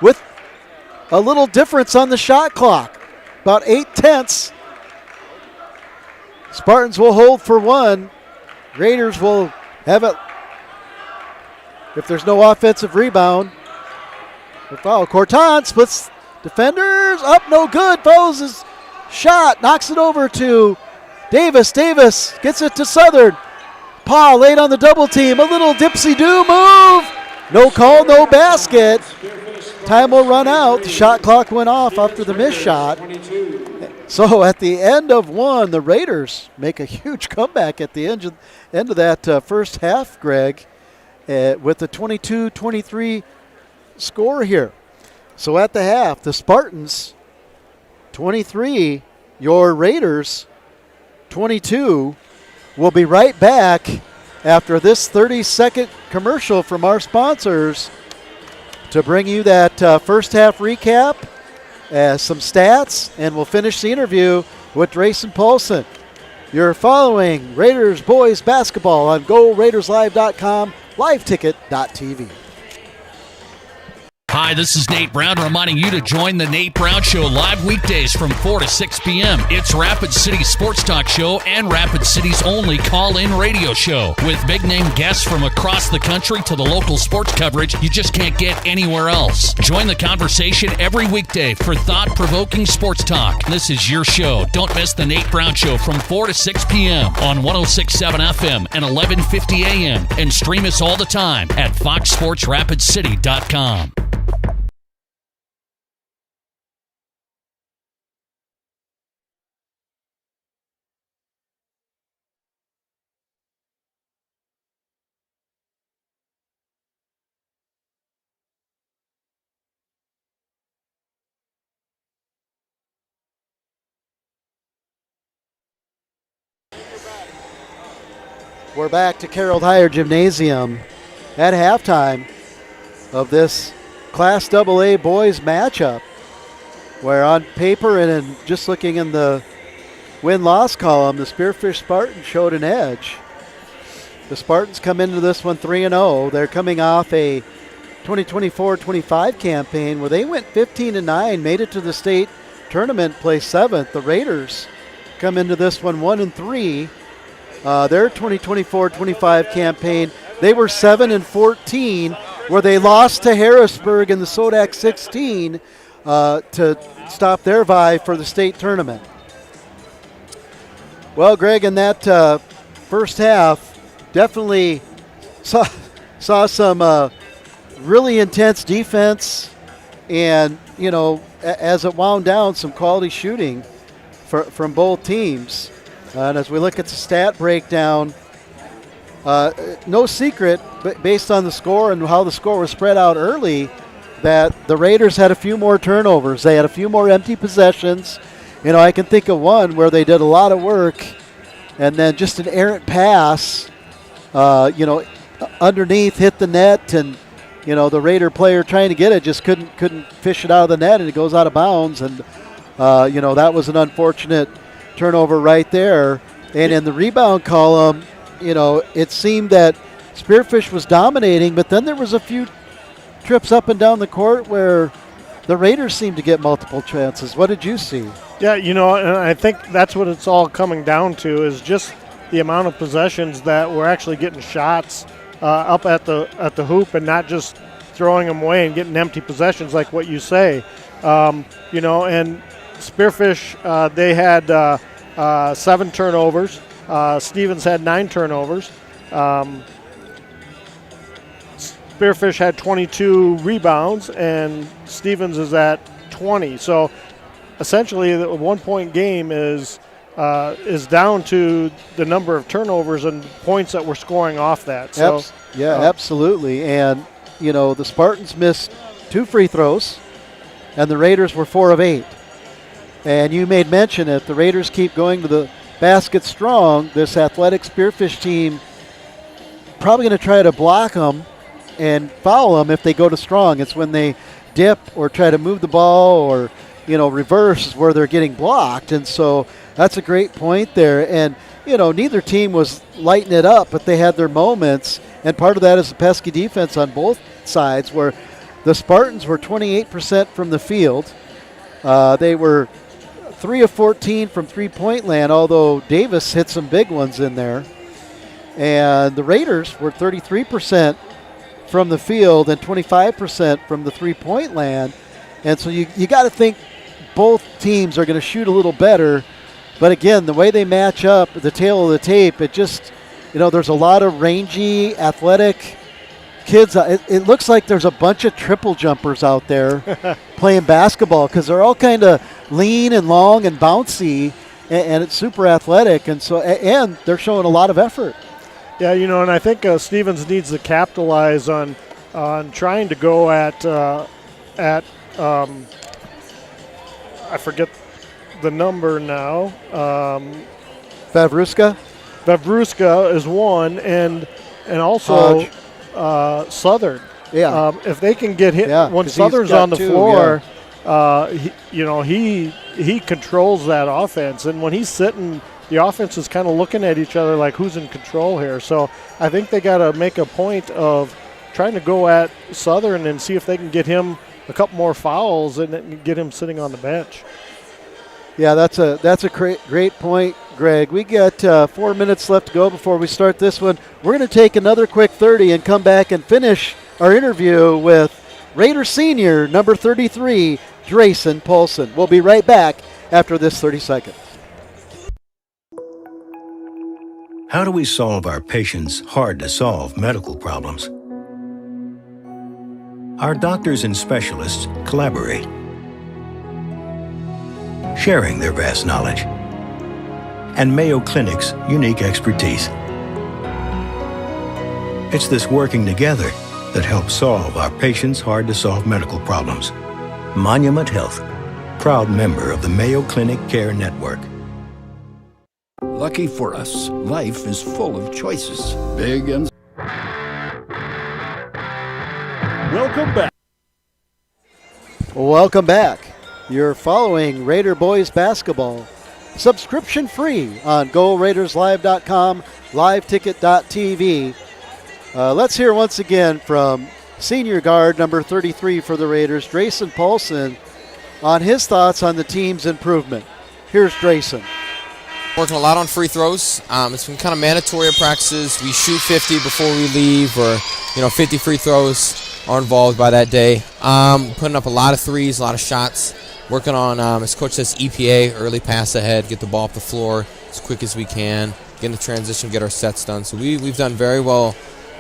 Speaker 1: with a little difference on the shot clock. About 8/10. Spartans will hold for 1. Raiders will have it if there's no offensive rebound. The foul. Corton splits defenders. Up, no good. Fouls his shot. Knocks it over to Davis. Davis gets it to Southern. Paul late on the double team. A little dipsy-do move. No call, no basket. Time will run out. The shot clock went off after the missed shot. So at the end of 1, the Raiders make a huge comeback at the end of that first half, Greg, with the 22-23 score here. So at the half, the Spartans 23, your Raiders 22. We'll be right back after this 30-second commercial from our sponsors to bring you that first half recap, some stats, and we'll finish the interview with Drayson Paulson. You're following Raiders boys basketball on GoRaidersLive.com, liveticket.tv.
Speaker 8: Hi, this is Nate Brown reminding you to join the Nate Brown Show live weekdays from 4 to 6 p.m. It's Rapid City's sports talk show and Rapid City's only call-in radio show. With big-name guests from across the country to the local sports coverage you just can't get anywhere else. Join the conversation every weekday for thought-provoking sports talk. This is your show. Don't miss the Nate Brown Show from 4 to 6 p.m. on 106.7 FM and 1150 a.m. And stream us all the time at foxsportsrapidcity.com.
Speaker 1: We're back to Carroll Higher Gymnasium at halftime of this Class AA boys matchup, where on paper and in just looking in the win-loss column, the Spearfish Spartans showed an edge. The Spartans come into this one 3-0. They're coming off a 2024-25 campaign where they went 15-9, made it to the state tournament, placed 7th. The Raiders come into this one 1-3. Their 2024-25 campaign, they were 7-14, where they lost to Harrisburg in the Sodak 16 to stop their vie for the state tournament. Well, Greg, in that first half, definitely saw some really intense defense, and as it wound down, some quality shooting from both teams. And as we look at the stat breakdown, no secret, but based on the score and how the score was spread out early, that the Raiders had a few more turnovers. They had a few more empty possessions. I can think of one where they did a lot of work and then just an errant pass, underneath hit the net and the Raider player trying to get it just couldn't fish it out of the net, and it goes out of bounds. And that was an unfortunate turnover right there. And in the rebound column, it seemed that Spearfish was dominating, but then there was a few trips up and down the court where the Raiders seemed to get multiple chances. What did you see?
Speaker 2: Yeah, and I think that's what it's all coming down to is just the amount of possessions that we're actually getting shots up at the hoop and not just throwing them away and getting empty possessions like what you say. And Spearfish, they had 7 turnovers. Stevens had 9 turnovers. Spearfish had 22 rebounds, and Stevens is at 20. So essentially, the 1-point game is down to the number of turnovers and points that we're scoring off that. So,
Speaker 1: absolutely. And the Spartans missed 2 free throws, and the Raiders were 4 of 8. And you made mention that the Raiders keep going to the basket strong. This athletic Spearfish team probably going to try to block them and foul them if they go to strong. It's when they dip or try to move the ball or reverse is where they're getting blocked. And so that's a great point there. And neither team was lighting it up, but they had their moments. And part of that is the pesky defense on both sides, where the Spartans were 28% from the field. They were 3 of 14 from three-point land, although Davis hit some big ones in there. And the Raiders were 33% from the field and 25% from the three-point land. And so you got to think both teams are going to shoot a little better. But again, the way they match up, the tail of the tape, it just, there's a lot of rangy, athletic kids. It looks like there's a bunch of triple jumpers out there playing basketball because they're all kind of lean and long and bouncy, and it's super athletic. And so, and they're showing a lot of effort.
Speaker 2: Yeah, and I think Stevens needs to capitalize on trying to go at I forget the number now.
Speaker 1: Vavruska
Speaker 2: is one, and also Southern.
Speaker 1: Yeah.
Speaker 2: If they can get hit when Southern's on the floor, he controls that offense, and when he's sitting, the offense is kind of looking at each other like who's in control here. So I think they got to make a point of trying to go at Southern and see if they can get him a couple more fouls and get him sitting on the bench.
Speaker 1: Yeah, that's a great point, Greg. We got 4 minutes left to go before we start this one. We're going to take another quick 30 and come back and finish our interview with Raider senior number 33, Drayson Paulson. We'll be right back after this 30 seconds.
Speaker 9: How do we solve our patients' hard-to-solve medical problems? Our doctors and specialists collaborate, sharing their vast knowledge and Mayo Clinic's unique expertise. It's this working together that helps solve our patients' hard-to-solve medical problems. Monument Health, proud member of the Mayo Clinic Care Network.
Speaker 10: Lucky for us, life is full of choices, big and
Speaker 1: Welcome back. You're following Raider Boys basketball. Subscription free on GoRaidersLive.com, LiveTicket.tv. Let's hear once again from senior guard number 33 for the Raiders, Drayson Paulson, on his thoughts on the team's improvement. Here's Drayson.
Speaker 7: Working a lot on free throws. It's been kind of mandatory at practices. We shoot 50 before we leave, or 50 free throws are involved by that day. Putting up a lot of threes, a lot of shots. Working on, as coach says, EPA, early pass ahead, get the ball up the floor as quick as we can, get in the transition, get our sets done. So we've done very well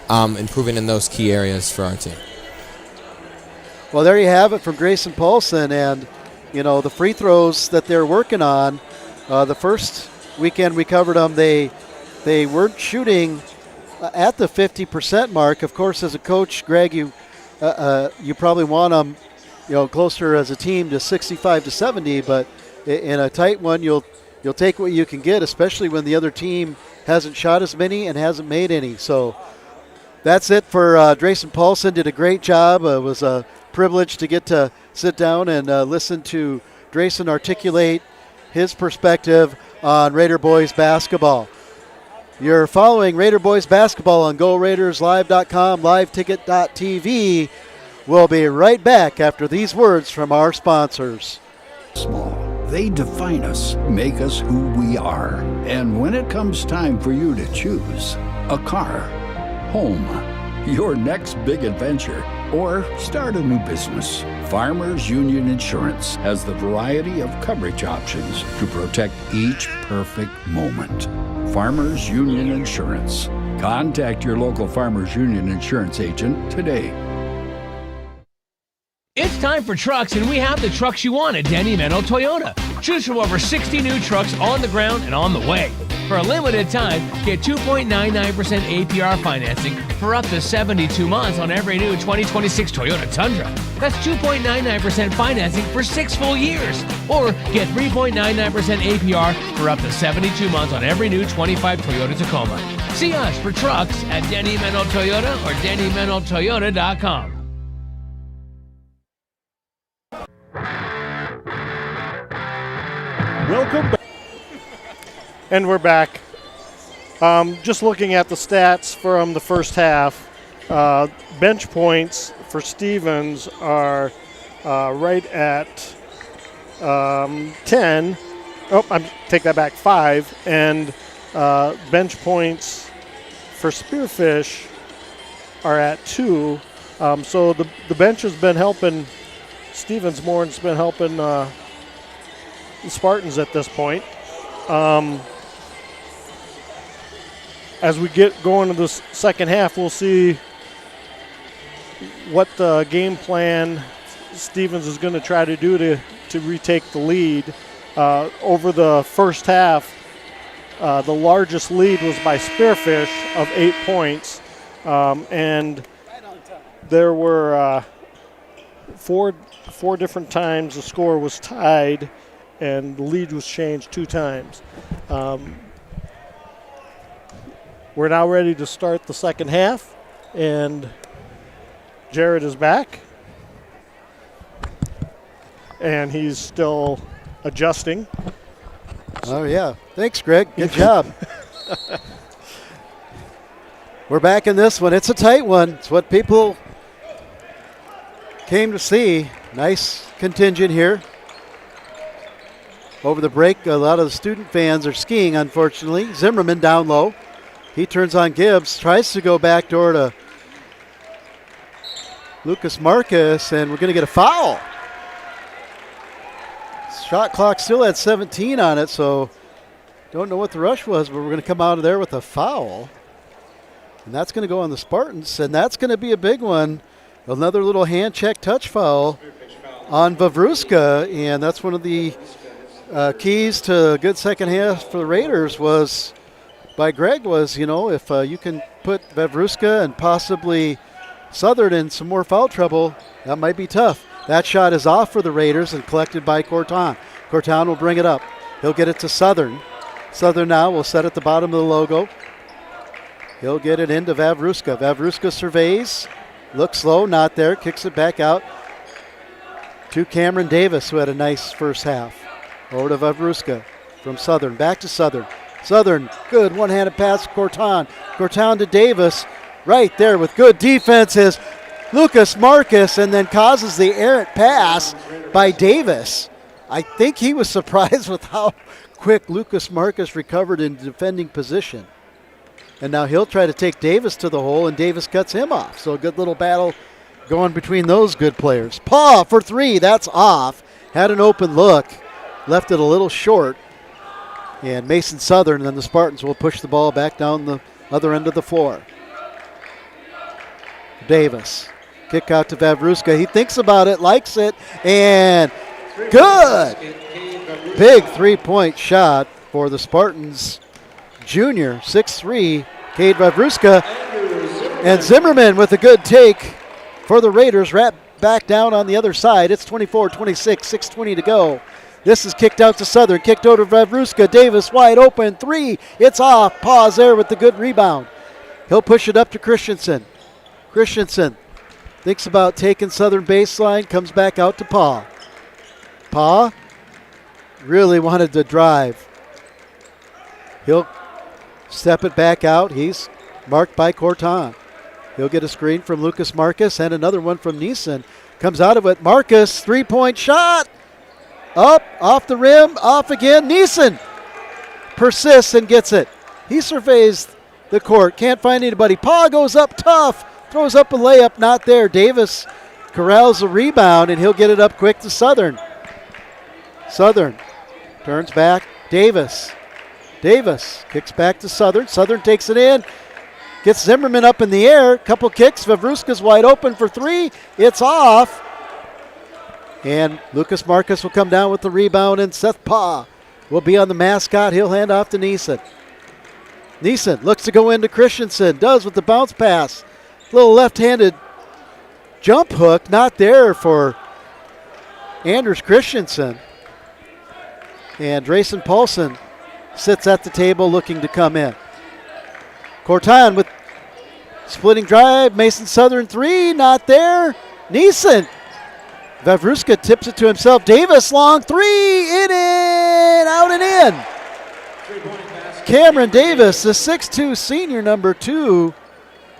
Speaker 7: improving in those key areas for our team.
Speaker 1: Well, there you have it from Drayson Paulson, and the free throws that they're working on. The first weekend we covered them, they weren't shooting at the 50% mark. Of course, as a coach, Greg, you probably want them, closer as a team to 65 to 70. But in a tight one, you'll take what you can get, especially when the other team hasn't shot as many and hasn't made any. So That's it for Drayson Paulson. Did a great job. It was a privilege to get to sit down and listen to Drayson articulate his perspective on Raider boys basketball. You're following Raider boys basketball on GoRaidersLive.com, liveticket.tv. We'll be right back after these words from our sponsors.
Speaker 10: Small. They define us, make us who we are. And when it comes time for you to choose a car, home, your next big adventure, or start a new business, Farmers Union Insurance has the variety of coverage options to protect each perfect moment. Farmers Union Insurance. Contact your local Farmers Union Insurance agent today.
Speaker 6: It's time for trucks, and we have the trucks you want at Denny Meno Toyota. Choose from over 60 new trucks on the ground and on the way. For a limited time, get 2.99% APR financing for up to 72 months on every new 2026 Toyota Tundra. That's 2.99% financing for 6 full years. Or get 3.99% APR for up to 72 months on every new 25 Toyota Tacoma. See us for trucks at Denny Meno Toyota or DennyMenoToyota.com.
Speaker 2: Welcome back. And we're back. Just looking at the stats from the first half, bench points for Stevens are right at 10. Oh, take that back, 5. And bench points for Spearfish are at 2. So the bench has been helping Stevens more, and it's been helping the Spartans at this point. As we get going to the second half, we'll see what the game plan Stevens is going to try to do to retake the lead. Over the first half, the largest lead was by Spearfish of 8 points. And there were four different times the score was tied and the lead was changed 2 times. We're now ready to start the second half, and Jared is back. And he's still adjusting.
Speaker 1: Oh, yeah. Thanks, Greg. Good job. We're back in this one. It's a tight one. It's what people came to see. Nice contingent here. Over the break, a lot of the student fans are skiing, unfortunately. Zimmerman down low. He turns on Gibbs, tries to go backdoor to Lucas Marcus, and we're going to get a foul. Shot clock still at 17 on it, so don't know what the rush was, but we're going to come out of there with a foul. And that's going to go on the Spartans, and that's going to be a big one. Another little hand check touch foul on Vavruska, and that's one of the keys to a good second half for the Raiders was by Greg was, if you can put Vavruska and possibly Southern in some more foul trouble, that might be tough. That shot is off for the Raiders and collected by Corton. Corton will bring it up. He'll get it to Southern. Southern now will set at the bottom of the logo. He'll get it into Vavruska. Vavruska surveys, looks low, not there, kicks it back out to Cameron Davis, who had a nice first half. Over to Vavruska from Southern, back to Southern. Southern, good one-handed pass, Corton. Corton to Davis, right there with good defense is Lucas Marcus, and then causes the errant pass by Davis. I think he was surprised with how quick Lucas Marcus recovered in defending position. And now he'll try to take Davis to the hole, and Davis cuts him off. So a good little battle going between those good players. Paw for 3, that's off. Had an open look, left it a little short. And Mason Southern and then the Spartans will push the ball back down the other end of the floor. Davis, kick out to Vavruska. He thinks about it, likes it, and good. Big three-point shot for the Spartans. Junior, 6'3", Cade Vavruska. And Zimmerman with a good take for the Raiders. Wrap back down on the other side. It's 24-26, 6:20 to go. This is kicked out to Southern, kicked over to Vavruska. Davis wide open, 3. It's off. Pause there with the good rebound. He'll push it up to Christensen. Christensen thinks about taking Southern baseline, comes back out to Paw. Paw really wanted to drive. He'll step it back out. He's marked by Corton. He'll get a screen from Lucas Marcus and another one from Neeson. Comes out of it. Marcus, three-point shot. Up, off the rim, off again. Neeson persists and gets it. He surveys the court. Can't find anybody. Paw goes up tough. Throws up a layup. Not there. Davis corrals the rebound, and he'll get it up quick to Southern. Southern turns back. Davis kicks back to Southern. Southern takes it in. Gets Zimmerman up in the air. Couple kicks. Vavruska's wide open for three. It's off. And Lucas Marcus will come down with the rebound, and Seth Paw will be on the mascot. He'll hand off to Neeson. Neeson looks to go into Christensen. Does with the bounce pass. Little left-handed jump hook. Not there for Anders Christensen. And Drayson Paulson sits at the table looking to come in. Corton with splitting drive. Mason Southern three. Not there. Neeson. Vavruska tips it to himself. Davis long three. In it. Out and in. Cameron Davis, the 6'2 senior, number 2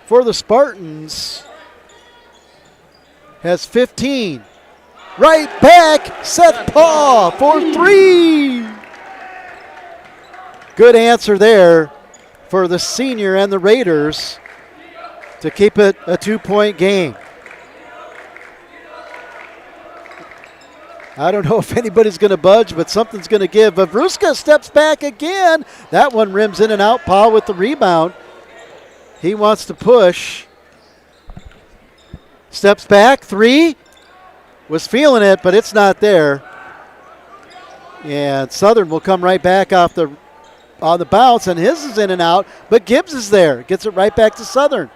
Speaker 1: for the Spartans, has 15. Right back, Seth Paw for three. Good answer there for the senior and the Raiders to keep it a 2-point game. I don't know if anybody's going to budge, but something's going to give. Vavruska steps back again. That one rims in and out. Paul with the rebound. He wants to push. Steps back. Three. Was feeling it, but it's not there. And Southern will come right back on the bounce, and his is in and out, but Gibbs is there. Gets it right back to Southern.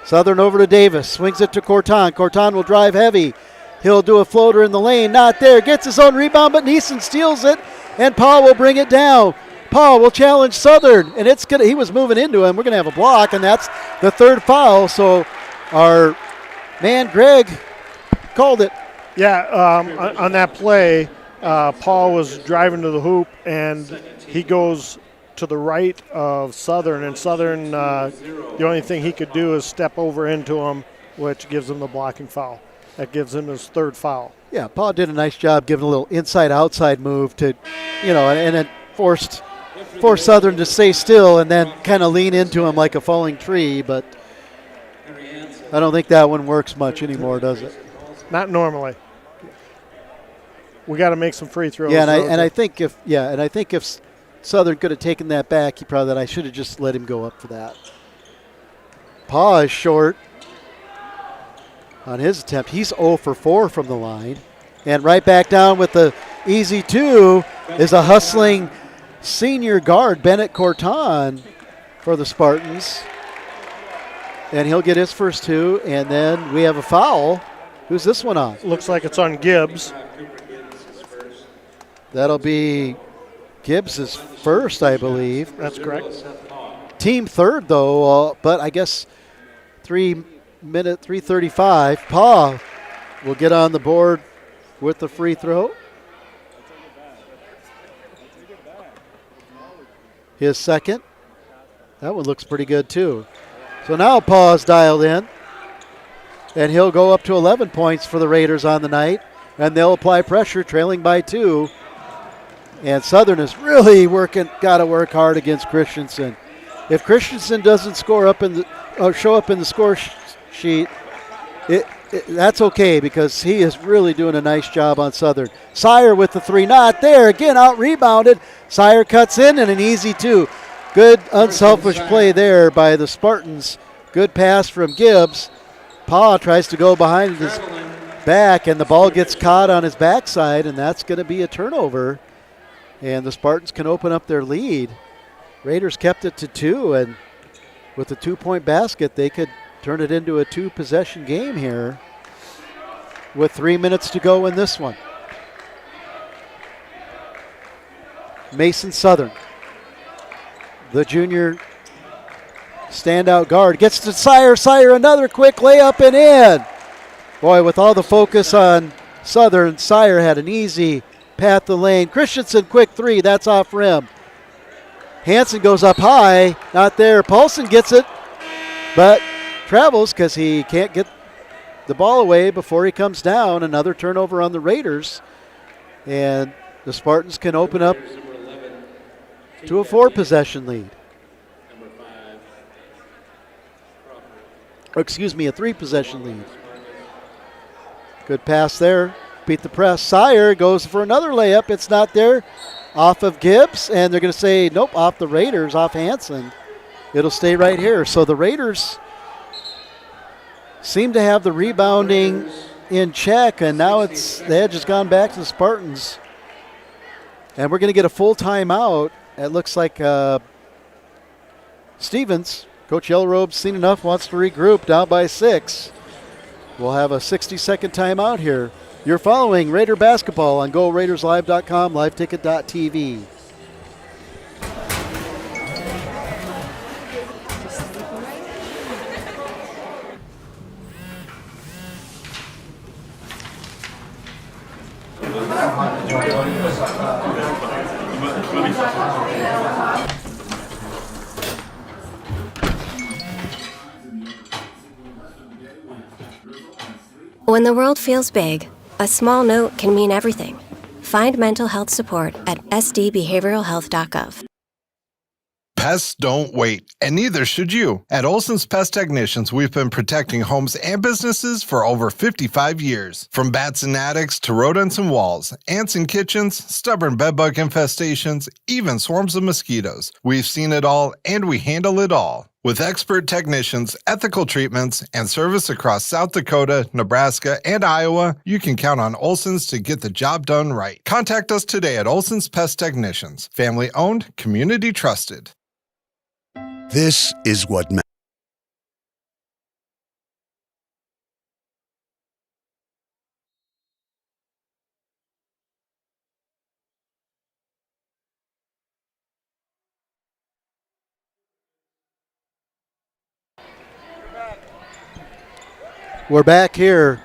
Speaker 1: Southern over to Davis. Swings it to Corton. Corton will drive heavy. He'll do a floater in the lane. Not there. Gets his own rebound, but Neeson steals it, and Paul will bring it down. Paul will challenge Southern, and he was moving into him. We're going to have a block, and that's the third foul. So our man Greg called it.
Speaker 2: Yeah, on that play, Paul was driving to the hoop, and he goes to the right of Southern, and Southern, the only thing he could do is step over into him, which gives him the blocking foul. That gives him his third foul.
Speaker 1: Yeah, Paul did a nice job giving a little inside-outside move to, and it forced Southern to stay still and then kind of lean into him like a falling tree, but I don't think that one works much anymore, does it?
Speaker 2: Not normally. We got to make some free throws.
Speaker 1: Yeah, and I think if Southern could have taken that back, he probably I should have just let him go up for that. Paul is short on his attempt. He's 0 for 4 from the line. And right back down with the easy two is a hustling senior guard, Bennett Corton, for the Spartans. And he'll get his first two, and then we have a foul. Who's this one on?
Speaker 2: Looks like it's on Gibbs.
Speaker 1: That'll be Gibbs' first, I believe.
Speaker 2: That's correct.
Speaker 1: Team third, though, but I guess 3:35. Paul will get on the board with the free throw. His second. That one looks pretty good, too. So now Paul's dialed in, and he'll go up to 11 points for the Raiders on the night, and they'll apply pressure, trailing by 2. And Southern is really got to work hard against Christensen. If Christensen doesn't show up in the score sheet, that's okay, because he is really doing a nice job on Southern. Sire with the three, not there. Again, out-rebounded. Sire cuts in, and an easy two. Good unselfish play there by the Spartans. Good pass from Gibbs. Paul tries to go behind his back, and the ball gets caught on his backside, and that's going to be a turnover. And the Spartans can open up their lead. Raiders kept it to 2, and with a 2-point basket, they could turn it into a 2-possession game here with 3 minutes to go in this one. Mason Southern, the junior standout guard. Gets to Sire. Sire, another quick layup and in. Boy, with all the focus on Southern, Sire had an easy path to lane. Christensen, quick three. That's off rim. Hansen goes up high. Not there. Paulson gets it, but travels because he can't get the ball away before he comes down. Another turnover on the Raiders. And the Spartans can open up to a 4-possession lead. Or excuse me, a 3-possession lead. Good pass there. Beat the press. Sire goes for another layup. It's not there. Off of Gibbs. And they're going to say, nope, off the Raiders, off Hansen. It'll stay right here. So the Raiders seem to have the rebounding in check, and now the edge has gone back to the Spartans. And we're going to get a full timeout. It looks like Stevens, Coach Yellowrobe's seen enough, wants to regroup, down by 6. We'll have a 60-second timeout here. You're following Raider basketball on GoRaidersLive.com, liveticket.tv.
Speaker 11: When the world feels big, a small note can mean everything. Find mental health support at sdbehavioralhealth.gov.
Speaker 12: Pests don't wait, and neither should you. At Olson's Pest Technicians, we've been protecting homes and businesses for over 55 years. From bats and attics to rodents and walls, ants in kitchens, stubborn bedbug infestations, even swarms of mosquitoes. We've seen it all, and we handle it all. With expert technicians, ethical treatments, and service across South Dakota, Nebraska, and Iowa, you can count on Olson's to get the job done right. Contact us today at Olson's Pest Technicians. Family owned, community trusted.
Speaker 13: This is what matters.
Speaker 1: We're back here,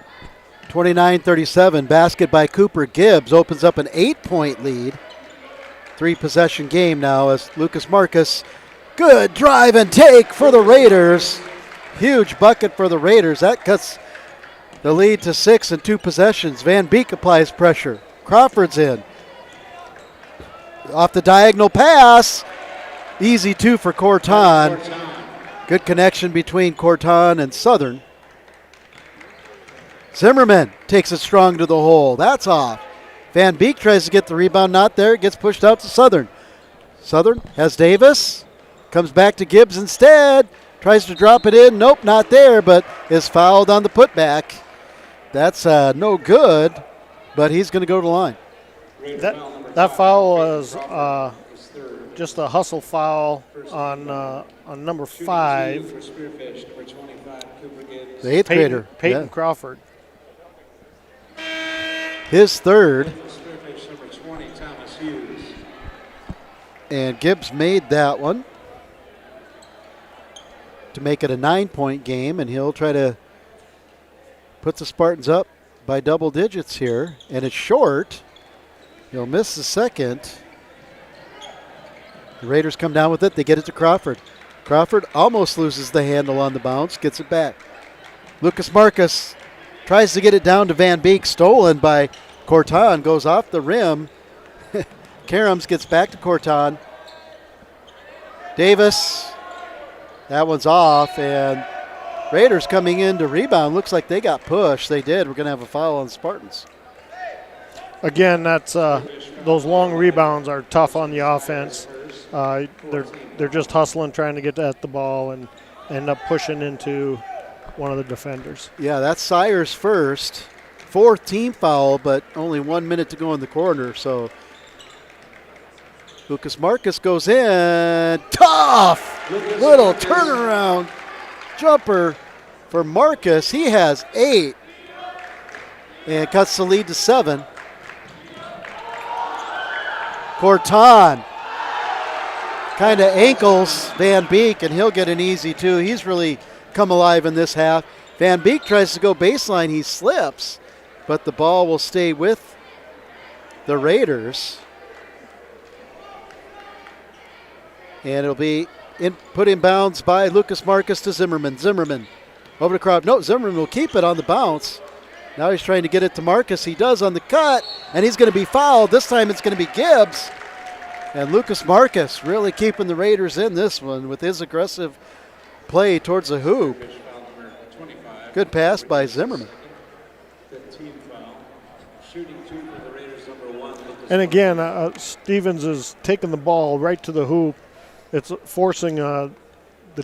Speaker 1: 29-37. Basket by Cooper Gibbs opens up an 8-point lead. 3-possession game now as Lucas Marcus. Good drive and take for the Raiders. Huge bucket for the Raiders. That cuts the lead to 6 in 2 possessions. Van Beek applies pressure. Crawford's in. Off the diagonal pass. Easy 2 for Corton. Good connection between Corton and Southern. Zimmerman takes it strong to the hole. That's off. Van Beek tries to get the rebound. Not there. Gets pushed out to Southern. Southern has Davis. Comes back to Gibbs instead. Tries to drop it in. Nope, not there, but is fouled on the putback. That's no good, but he's going to go to the line.
Speaker 2: That foul was just a hustle foul on number 5.
Speaker 1: The 8th grader.
Speaker 2: Peyton Crawford.
Speaker 1: His 3rd. And Gibbs made that one to make it a 9-point game, and he'll try to put the Spartans up by double digits here, and it's short. He'll miss the second. The Raiders come down with it. They get it to Crawford. Crawford almost loses the handle on the bounce, gets it back. Lucas Marcus tries to get it down to Van Beek, stolen by Corton, goes off the rim. Karams gets back to Corton. Davis, that one's off, and Raiders coming in to rebound. Looks like they got pushed. They did. We're going to have a foul on the Spartans.
Speaker 2: Again, that's those long rebounds are tough on the offense. They're just hustling, trying to get at the ball, and end up pushing into one of the defenders.
Speaker 1: Yeah, that's Sire's first. 4th team foul, but only 1 minute to go in the quarter. So Lucas Marcus goes in. Tough little turnaround jumper for Marcus. He has 8 and cuts the lead to 7. Corton kind of ankles Van Beek, and he'll get an easy two. He's really come alive in this half. Van Beek tries to go baseline. He slips, but the ball will stay with the Raiders. And it'll be put in bounds by Lucas Marcus to Zimmerman. Zimmerman over to Crop. No, Zimmerman will keep it on the bounce. Now he's trying to get it to Marcus. He does on the cut, and he's going to be fouled. This time it's going to be Gibbs. And Lucas Marcus really keeping the Raiders in this one with his aggressive play towards the hoop. Good pass by Zimmerman.
Speaker 2: And again, Stevens is taking the ball right to the hoop. It's forcing the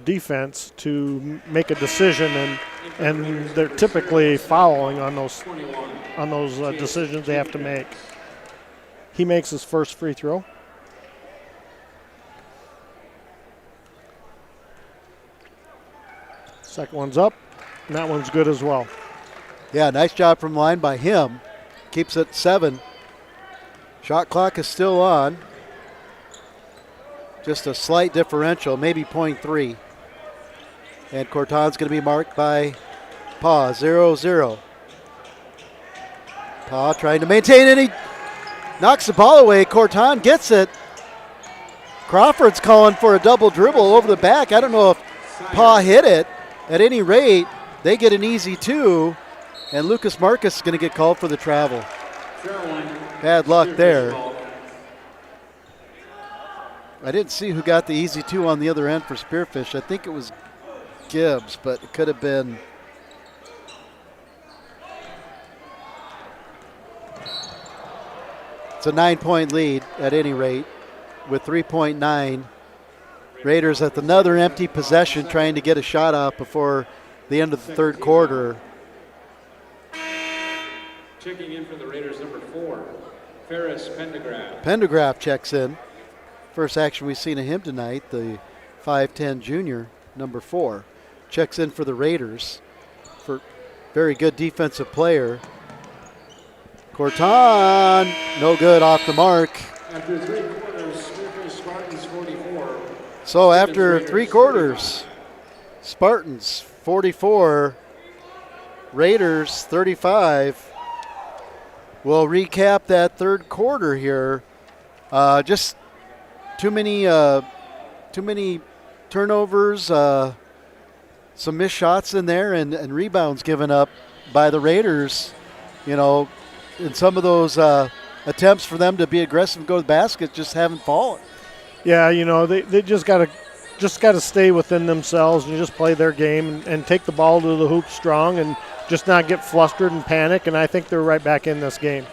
Speaker 2: defense to make a decision, and they're typically fouling on those decisions they have to make. He makes his first free throw. Second one's up, and that one's good as well.
Speaker 1: Yeah, nice job from line by him. Keeps it 7. Shot clock is still on. Just a slight differential, maybe 0.3. And Corton's going to be marked by Pa, 0-0. Pa trying to maintain it. He knocks the ball away. Corton gets it. Crawford's calling for a double dribble over the back. I don't know if Pa hit it. At any rate, they get an easy 2, and Lucas Marcus is going to get called for the travel. Bad luck there. I didn't see who got the easy 2 on the other end for Spearfish. I think it was Gibbs, but it could have been. It's a 9-point lead at any rate with 3.9. Raiders at another empty possession trying to get a shot up before the end of the third quarter.
Speaker 14: Checking in for the Raiders, number 4, Ferris Pendergraft.
Speaker 1: Pendergraft checks in. First action we've seen of him tonight, the 5'10 junior, number 4. Checks in for the Raiders. For very good defensive player. Corton, no good, off the mark.
Speaker 14: After 3 quarters, Spearfish Spartans 44.
Speaker 1: So after 3 quarters, Spartans 44, Raiders 35. We'll recap that third quarter here. Just too many turnovers, some missed shots in there, and rebounds given up by the Raiders. You know, in some of those attempts for them to be aggressive and go to the basket just haven't fallen.
Speaker 2: Yeah, you know, they just got to stay within themselves and just play their game and take the ball to the hoop strong and just not get flustered and panic, and I think they're right back in this game.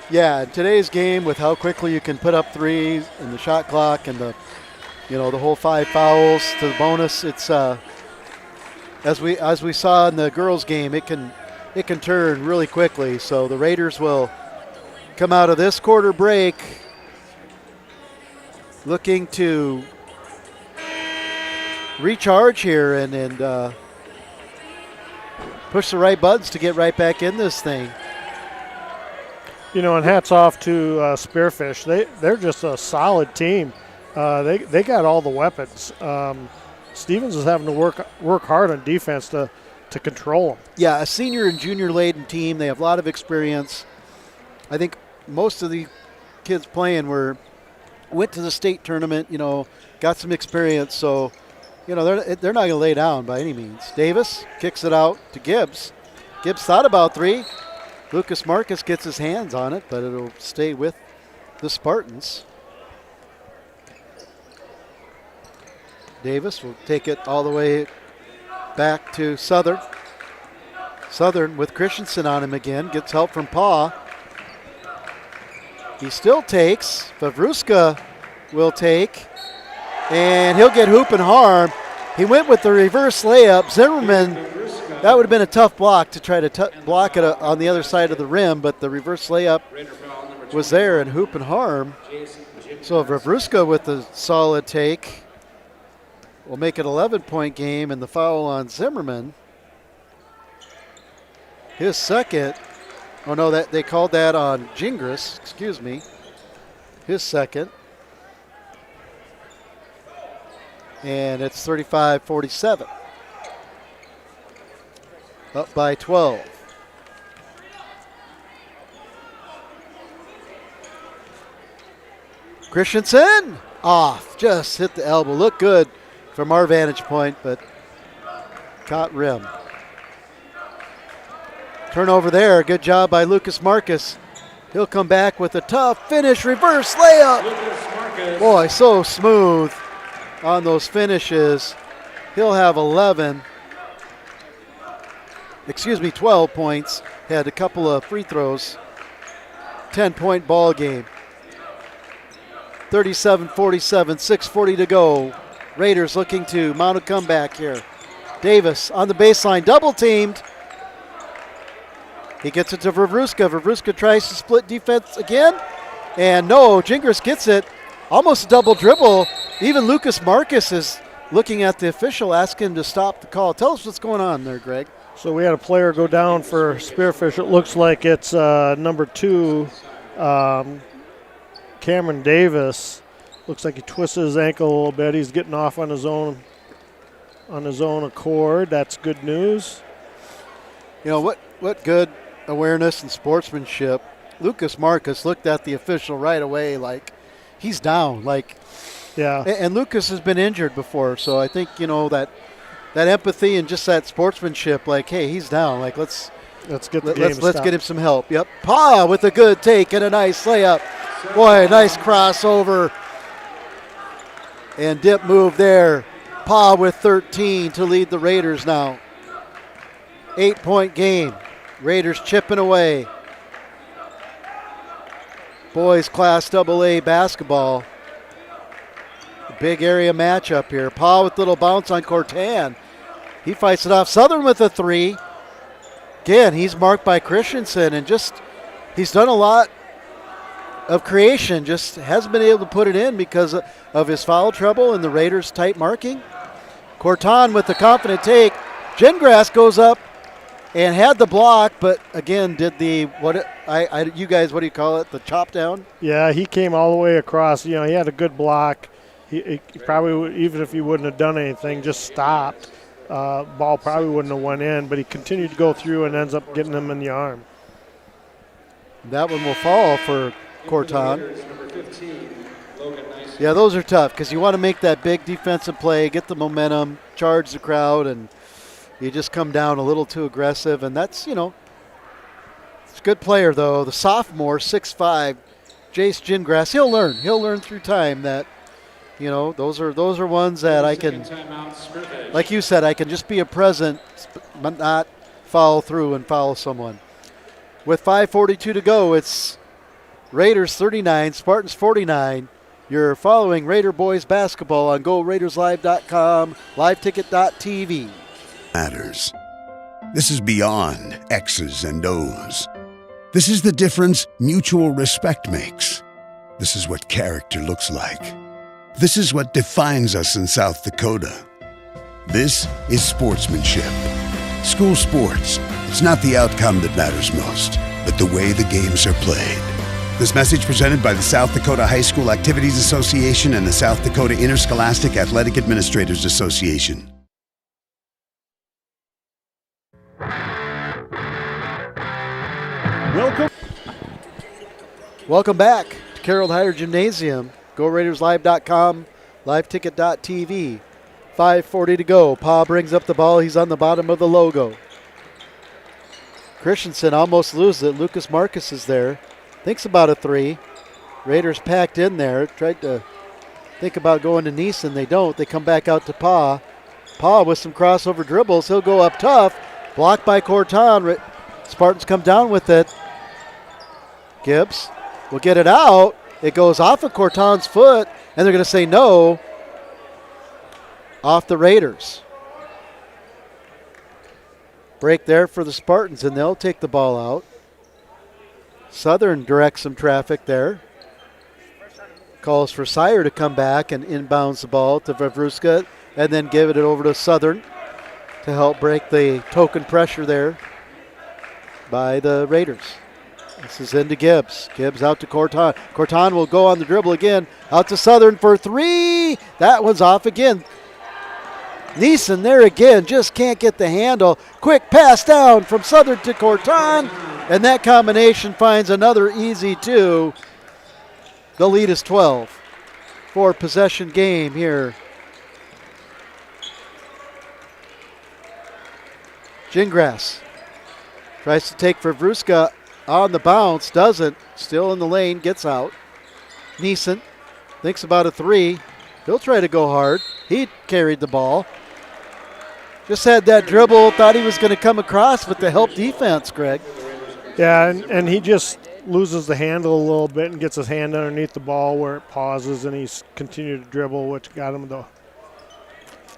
Speaker 1: Yeah, today's game with how quickly you can put up threes and the shot clock and the whole 5 fouls to the bonus. It's as we saw in the girls' game, it can turn really quickly. So the Raiders will come out of this quarter break looking to recharge here and push the right buttons to get right back in this thing.
Speaker 2: You know, and hats off to Spearfish. They're just a solid team. They got all the weapons. Stevens is having to work hard on defense to control them.
Speaker 1: Yeah, a senior and junior laden team. They have a lot of experience. I think most of the kids playing went to the state tournament. You know, got some experience. So, you know, they're not going to lay down by any means. Davis kicks it out to Gibbs. Gibbs thought about 3. Lucas Marcus gets his hands on it, but it'll stay with the Spartans. Davis will take it all the way back to Southern. Southern with Christensen on him again. Gets help from Pa. He still takes. Vavruska will take. And he'll get hoop and harm. He went with the reverse layup. Zimmerman, that would have been a tough block to try to block it on the other side of the rim, but the reverse layup was there and hoop and harm. So Vavruska with the solid take will make it 11-point game, and the foul on Zimmerman. His second. Oh, no, that they called that on Gingras. Excuse me. His second. And it's 35-47. Up by 12. Christensen off, just hit the elbow. Looked good from our vantage point, but caught rim. Turnover there, good job by Lucas Marcus. He'll come back with a tough finish, reverse layup. Boy, so smooth on those finishes. He'll have 12 points. Had a couple of free throws. 10-point ball game. 37-47, 6:40 to go. Raiders looking to mount a comeback here. Davis on the baseline, double teamed. He gets it to Vavruska. Vavruska tries to split defense again. And no, Gingras gets it. Almost a double dribble. Even Lucas Marcus is looking at the official, asking him to stop the call. Tell us what's going on there, Greg.
Speaker 2: So we had a player go down for Spearfish. It looks like it's number 2, Cameron Davis. Looks like he twisted his ankle a little bit. He's getting off on his own accord. That's good news.
Speaker 1: You know, what good awareness and sportsmanship. Lucas Marcus looked at the official right away like he's down.
Speaker 2: Yeah.
Speaker 1: And Lucas has been injured before, so I think, you know, that empathy and just that sportsmanship, like, hey, he's down. Like, let's
Speaker 2: get the game
Speaker 1: let's get him some help. Yep. Pa with a good take and a nice layup. Boy, nice crossover. And dip move there. Pa with 13 to lead the Raiders now. 8-point game. Raiders chipping away. Boys Class AA basketball. Big area matchup here. Pa with little bounce on Cortan. He fights it off. Southern with a 3. Again, he's marked by Christensen, and he's done a lot of creation, just hasn't been able to put it in because of his foul trouble and the Raiders' tight marking. Cortan with the confident take. Gingras goes up and had the block, but again did the you guys, what do you call it? The chop down?
Speaker 2: Yeah, he came all the way across. You know, he had a good block. He probably, even if he wouldn't have done anything, just stopped. Ball probably wouldn't have went in, but he continued to go through and ends up getting him in the arm.
Speaker 1: That one will fall for Cortan. Yeah, those are tough because you want to make that big defensive play, get the momentum, charge the crowd, and you just come down a little too aggressive. And that's, you know, it's a good player, though. The sophomore, 6'5", Jace Gingras, he'll learn through time that, you know, those are ones that I can, like you said, I can just be a present but not follow through and follow someone. With 5:42 to go, it's Raiders 39, Spartans 49. You're following Raider boys basketball on GoRaidersLive.com, liveticket.tv.
Speaker 13: Matters. This is beyond X's and O's. This is the difference mutual respect makes. This is what character looks like. This is what defines us in South Dakota. This is sportsmanship. School sports. It's not the outcome that matters most, but the way the games are played. This message presented by the South Dakota High School Activities Association and the South Dakota Interscholastic Athletic Administrators Association.
Speaker 1: Welcome back to Carroll Higher Gymnasium. GoRaidersLive.com, liveticket.tv. 5:40 to go. Pa brings up the ball. He's on the bottom of the logo. Christensen almost loses it. Lucas Marcus is there. Thinks about a 3. Raiders packed in there. Tried to think about going to Neeson. They don't. They come back out to Pa. Pa with some crossover dribbles. He'll go up tough. Blocked by Cortan. Spartans come down with it. Gibbs will get it out. It goes off of Cortan's foot, and they're going to say no. Off the Raiders. Break there for the Spartans, and they'll take the ball out. Southern directs some traffic there. Calls for Sire to come back and inbounds the ball to Vavruska, and then give it over to Southern to help break the token pressure there by the Raiders. This is into Gibbs. Gibbs out to Cortan. Cortan will go on the dribble again. Out to Southern for 3. That one's off again. Neeson there again, just can't get the handle. Quick pass down from Southern to Corton, and that combination finds another easy 2. The lead is 12. 4-possession game here. Gingras tries to take Vavruska on the bounce, doesn't. Still in the lane, gets out. Neeson thinks about a 3. He'll try to go hard. He carried the ball. Just had that dribble, thought he was going to come across with the help defense, Greg.
Speaker 2: Yeah, and he just loses the handle a little bit and gets his hand underneath the ball where it pauses, and he's continued to dribble, which got him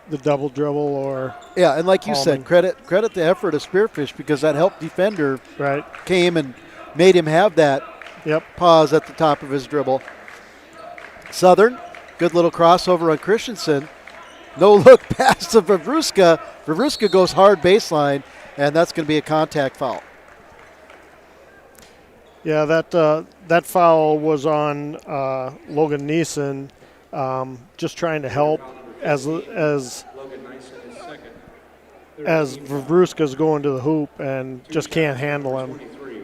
Speaker 2: the double dribble or
Speaker 1: yeah, and like you said, credit the effort of Spearfish because that help defender came and made him have that pause at the top of his dribble. Southern, good little crossover on Christensen. No look pass to Vavruska. Vavruska goes hard baseline, and that's going to be a contact foul.
Speaker 2: Yeah, that foul was on Logan Neeson, just trying to help as Vavruska's going to the hoop and just can't handle him.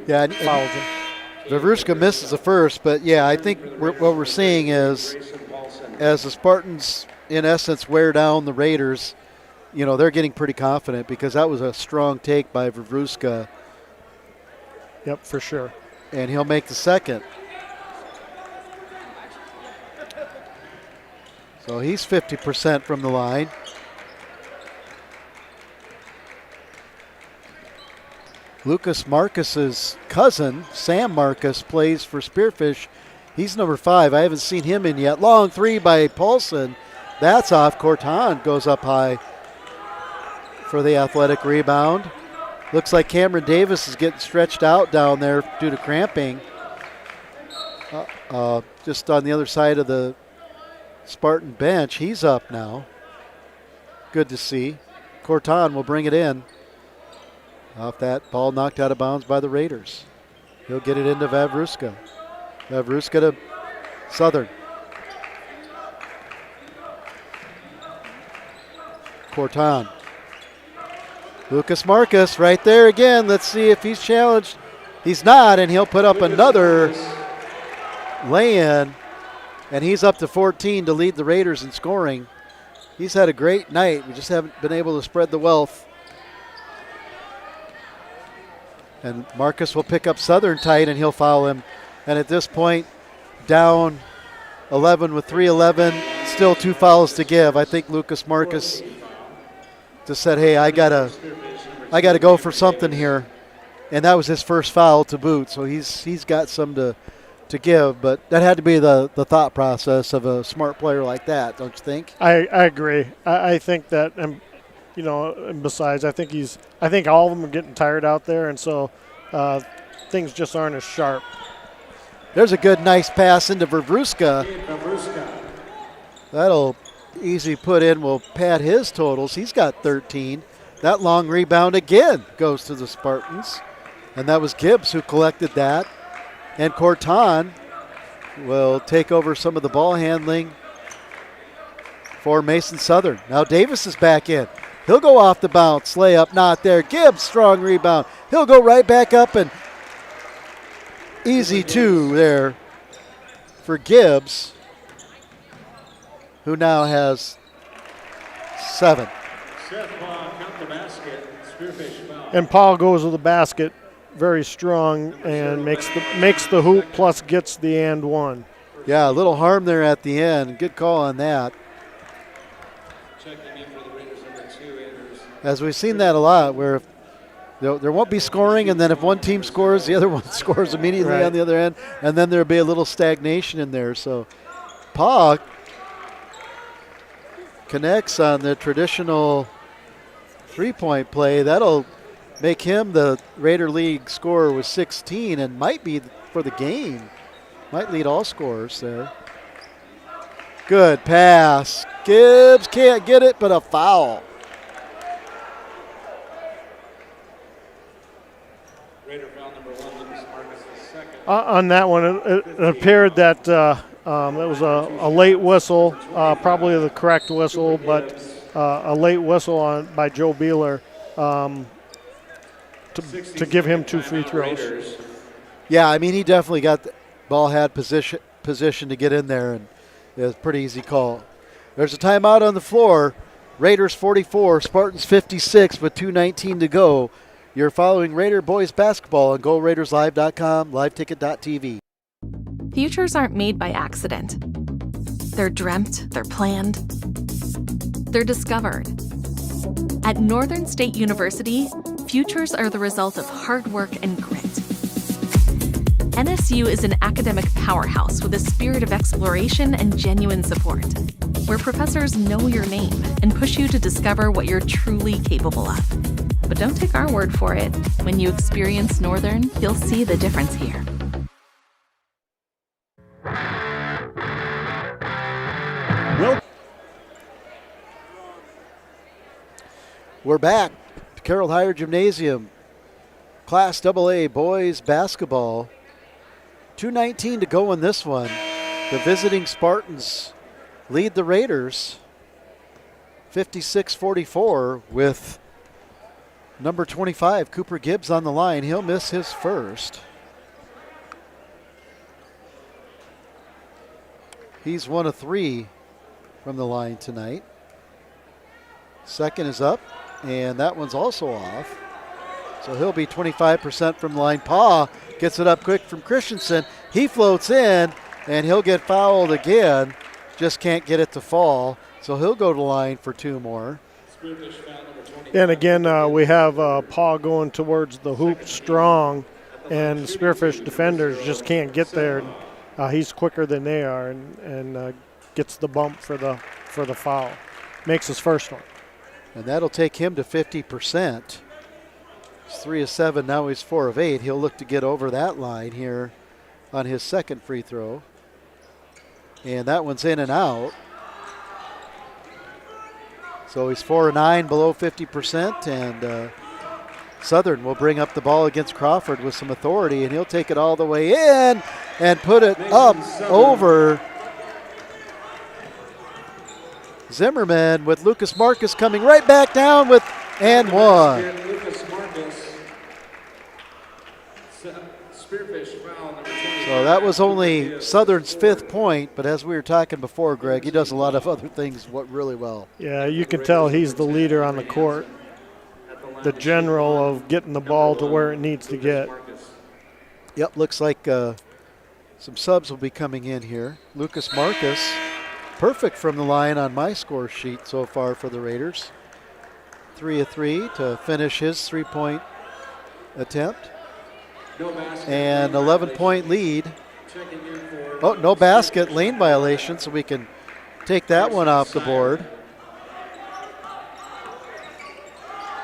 Speaker 1: Yeah, and
Speaker 2: fouls him.
Speaker 1: Vavruska misses the first, but yeah, I think what we're seeing is as the Spartans, in essence, wear down the Raiders, they're getting pretty confident because that was a strong take by Vavruska.
Speaker 2: Yep, for sure.
Speaker 1: And he'll make the second. So he's 50% from the line. Lucas Marcus's cousin, Sam Marcus, plays for Spearfish. He's number 5. I haven't seen him in yet. Long 3 by Paulson. That's off. Corton goes up high for the athletic rebound. Looks like Cameron Davis is getting stretched out down there due to cramping. Just on the other side of the Spartan bench. He's up now. Good to see. Corton will bring it in. Off that ball knocked out of bounds by the Raiders. He'll get it into Vavruska. Vavruska to Southern. Corton. Lucas Marcus right there again. Let's see if he's challenged. He's not, and he'll put up another lay-in, and he's up to 14 to lead the Raiders in scoring. He's had a great night. We just haven't been able to spread the wealth. And Marcus will pick up Southern tight, and he'll foul him. And at this point, down 11 with 3:11, still 2 fouls to give. I think Lucas Marcus just said, hey, I gotta go for something here. And that was his first foul to boot, so he's got some to give. But that had to be the thought process of a smart player like that, don't you think?
Speaker 2: I agree. I think that, and besides, I think all of them are getting tired out there, and so things just aren't as sharp.
Speaker 1: There's a good, nice pass into Vavruska. That'll easy put in will pad his totals. He's got 13. That long rebound again goes to the Spartans. And that was Gibbs who collected that. And Corton will take over some of the ball handling for Mason Southern. Now Davis is back in. He'll go off the bounce. Layup not there. Gibbs, strong rebound. He'll go right back up, and easy 2 there for Gibbs, who now has 7.
Speaker 2: And Paul goes to the basket very strong and makes the hoop plus gets the and one.
Speaker 1: Yeah, a little harm there at the end. Good call on that. As we've seen that a lot, where there won't be scoring, and then if one team scores, the other one scores immediately on the other end, and then there'll be a little stagnation in there. So Paul connects on the traditional three-point play. That'll make him the Raider League scorer with 16 and might be for the game. Might lead all scorers there. Good pass. Gibbs can't get it, but a foul.
Speaker 2: On that one, it appeared that it was a late whistle, probably the correct whistle, but a late whistle by Joe Beeler to give him 2 free throws.
Speaker 1: Yeah, I mean, he definitely got the ball, had position to get in there, and it was a pretty easy call. There's a timeout on the floor. Raiders 44, Spartans 56 with 2:19 to go. You're following Raider boys basketball on GoRaidersLive.com, liveticket.tv.
Speaker 15: Futures aren't made by accident. They're dreamt, they're planned, they're discovered. At Northern State University, futures are the result of hard work and grit. NSU is an academic powerhouse with a spirit of exploration and genuine support, where professors know your name and push you to discover what you're truly capable of. But don't take our word for it. When you experience Northern, you'll see the difference here.
Speaker 1: We're back to Carroll Higher Gymnasium. Class AA boys basketball. 2:19 to go in this one. The visiting Spartans lead the Raiders 56-44 with number 25, Cooper Gibbs, on the line. He'll miss his first. He's 1 of 3 from the line tonight. Second is up, and that one's also off. So he'll be 25% from the line. Paw gets it up quick from Christensen. He floats in, and he'll get fouled again. Just can't get it to fall. So he'll go to the line for 2 more.
Speaker 2: And again, we have Paw going towards the hoop strong, and Spearfish defenders just can't get there. He's quicker than they are, and gets the bump for the foul. Makes his first one.
Speaker 1: And that'll take him to 50%. He's 3 of 7, now he's 4 of 8. He'll look to get over that line here on his second free throw. And that one's in and out. So he's 4 of 9, below 50%, and Southern will bring up the ball against Crawford with some authority, and he'll take it all the way in and put it up over Zimmerman, with Lucas Marcus coming right back down with and one. So that was only Southern's 5th point, but as we were talking before, Greg, he does a lot of other things really well.
Speaker 2: Yeah, you can tell he's the leader on the court, the general of getting the ball to where it needs to get.
Speaker 1: Yep, looks like some subs will be coming in here. Lucas Marcus, perfect from the line on my score sheet so far for the Raiders. 3 of 3 to finish his 3-point attempt. And 11-point lead. Oh, no basket, lane violation, so we can take that one off the board.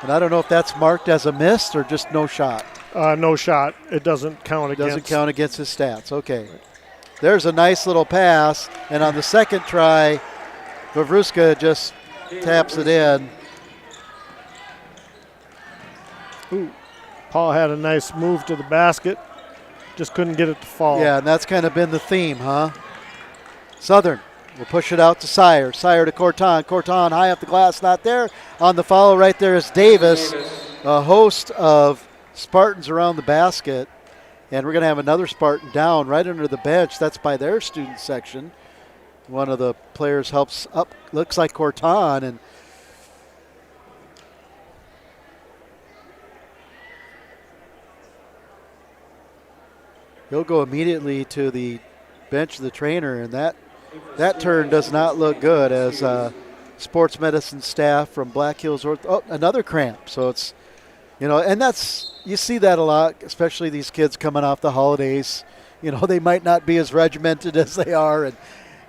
Speaker 1: And I don't know if that's marked as a miss or just no shot.
Speaker 2: No shot. It doesn't count against.
Speaker 1: Doesn't count against his stats. Okay. There's a nice little pass, and on the second try, Vavruska just taps it in.
Speaker 2: Ooh. Paul had a nice move to the basket, just couldn't get it to fall.
Speaker 1: Yeah, and that's kind of been the theme, huh? Southern will push it out to Sire. Sire to Corton. Corton high up the glass, not there. On the follow right there is Davis, a host of Spartans around the basket. And we're going to have another Spartan down right under the bench. That's by their student section. One of the players helps up, looks like Corton, and he'll go immediately to the bench of the trainer, and that turn does not look good as sports medicine staff from Black Hills Ortho. Oh, another cramp. So it's, and you see that a lot, especially these kids coming off the holidays. They might not be as regimented as they are,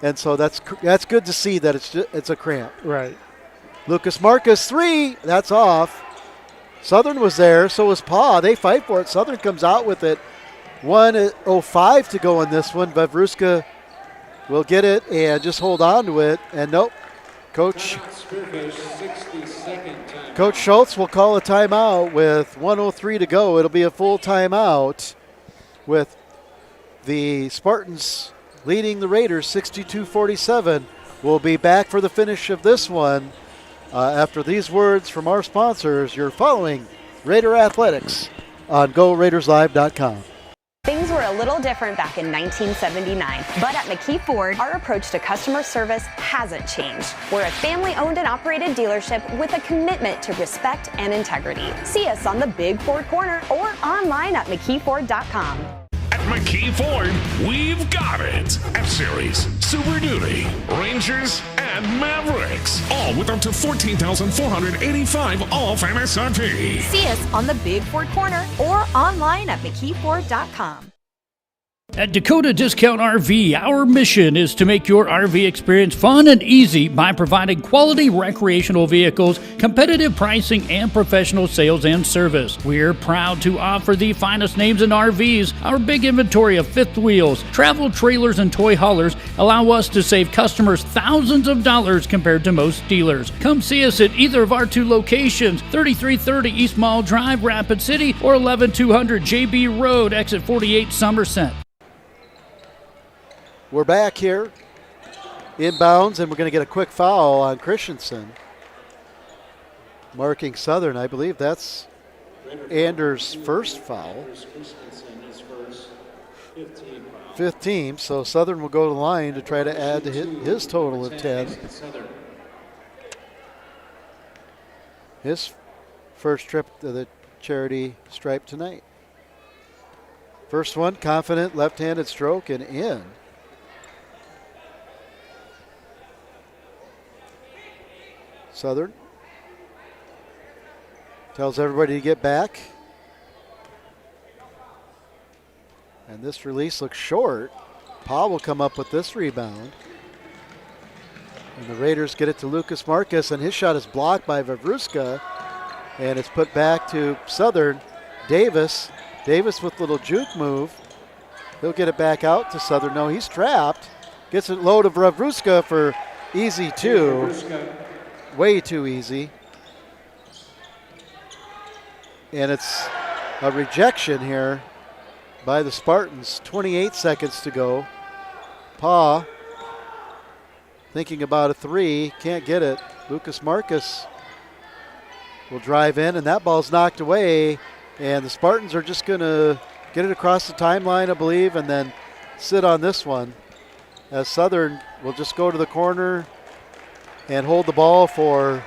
Speaker 1: and so that's good to see that it's a cramp.
Speaker 2: Right.
Speaker 1: Lucas Marcus 3, that's off. Southern was there, so was Paw. They fight for it. Southern comes out with it. 1:05 to go in this one. Vavruska will get it and just hold on to it. And nope, Coach Schultz will call a timeout with 1:03 to go. It'll be a full timeout with the Spartans leading the Raiders 62-47. We'll be back for the finish of this one After these words from our sponsors, you're following Raider Athletics on GoRaidersLive.com.
Speaker 16: Things were a little different back in 1979, but at McKee Ford, our approach to customer service hasn't changed. We're a family-owned and operated dealership with a commitment to respect and integrity. See us on the Big Ford Corner or online at McKeeFord.com.
Speaker 17: At McKee Ford, we've got it. F-Series, Super Duty, Rangers, and Mavericks. All with up to $14,485 off MSRP.
Speaker 16: See us on the Big Ford Corner or online at McKeeFord.com.
Speaker 18: At Dakota Discount RV, our mission is to make your RV experience fun and easy by providing quality recreational vehicles, competitive pricing, and professional sales and service. We're proud to offer the finest names in RVs. Our big inventory of fifth wheels, travel trailers, and toy haulers allow us to save customers thousands of dollars compared to most dealers. Come see us at either of our 2 locations, 3330 East Mall Drive, Rapid City, or 11200 JB Road, exit 48, Somerset.
Speaker 1: We're back here, inbounds, and we're going to get a quick foul on Christensen. Marking Southern, I believe that's Anders' first foul. 15, so Southern will go to the line to try to add to his total of 10. His first trip to the charity stripe tonight. First one, confident left-handed stroke and in. Southern tells everybody to get back. And this release looks short. Paul will come up with this rebound. And the Raiders get it to Lucas Marcus, and his shot is blocked by Vavruska. And it's put back to Southern. Davis with little juke move. He'll get it back out to Southern. No, he's trapped. Gets it low to Vavruska for easy 2. Way too easy. And it's a rejection here by the Spartans. 28 seconds to go. Pa thinking about a 3. Can't get it. Lucas Marcus will drive in, and that ball's knocked away. And the Spartans are just going to get it across the timeline, I believe, and then sit on this one. As Southern will just go to the corner and hold the ball for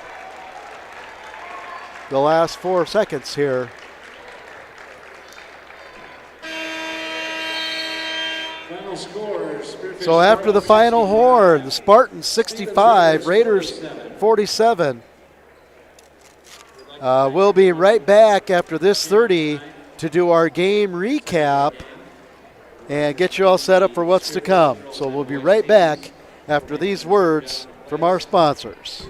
Speaker 1: the last 4 seconds here.
Speaker 14: Final score,
Speaker 1: So after the final horn, the Spartans 65, Raiders 47. We'll be right back after this 30 to do our game recap and get you all set up for what's to come. So we'll be right back after these words from our sponsors.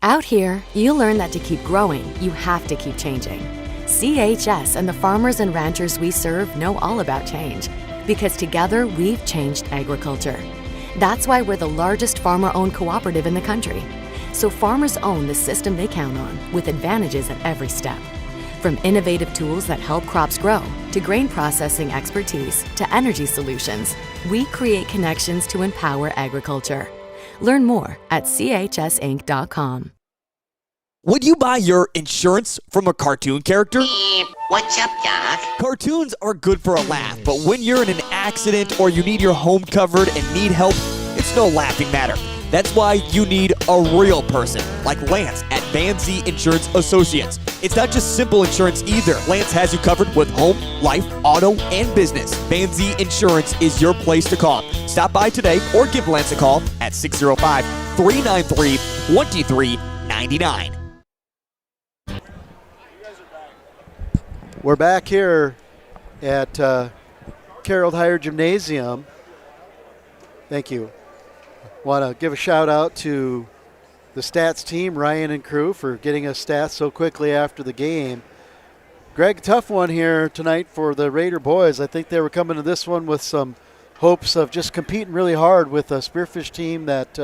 Speaker 19: Out here, you learn that to keep growing, you have to keep changing. CHS and the farmers and ranchers we serve know all about change, because together we've changed agriculture. That's why we're the largest farmer-owned cooperative in the country. So farmers own the system they count on, with advantages at every step. From innovative tools that help crops grow, to grain processing expertise, to energy solutions, we create connections to empower agriculture. Learn more at chsinc.com.
Speaker 20: Would you buy your insurance from a cartoon character?
Speaker 21: What's up, Doc?
Speaker 20: Cartoons are good for a laugh, but when you're in an accident or you need your home covered and need help, it's no laughing matter. That's why you need a real person, like Lance at Van Zee Insurance Associates. It's not just simple insurance either. Lance has you covered with home, life, auto, and business. Van Zee Insurance is your place to call. Stop by today or give Lance a call at 605-393-2399.
Speaker 1: We're back here at Carroll Higher Gymnasium. Thank you. Want to give a shout out to the stats team, Ryan and crew, for getting us stats so quickly after the game. Greg, tough one here tonight for the Raider boys. I think they were coming to this one with some hopes of just competing really hard with a Spearfish team that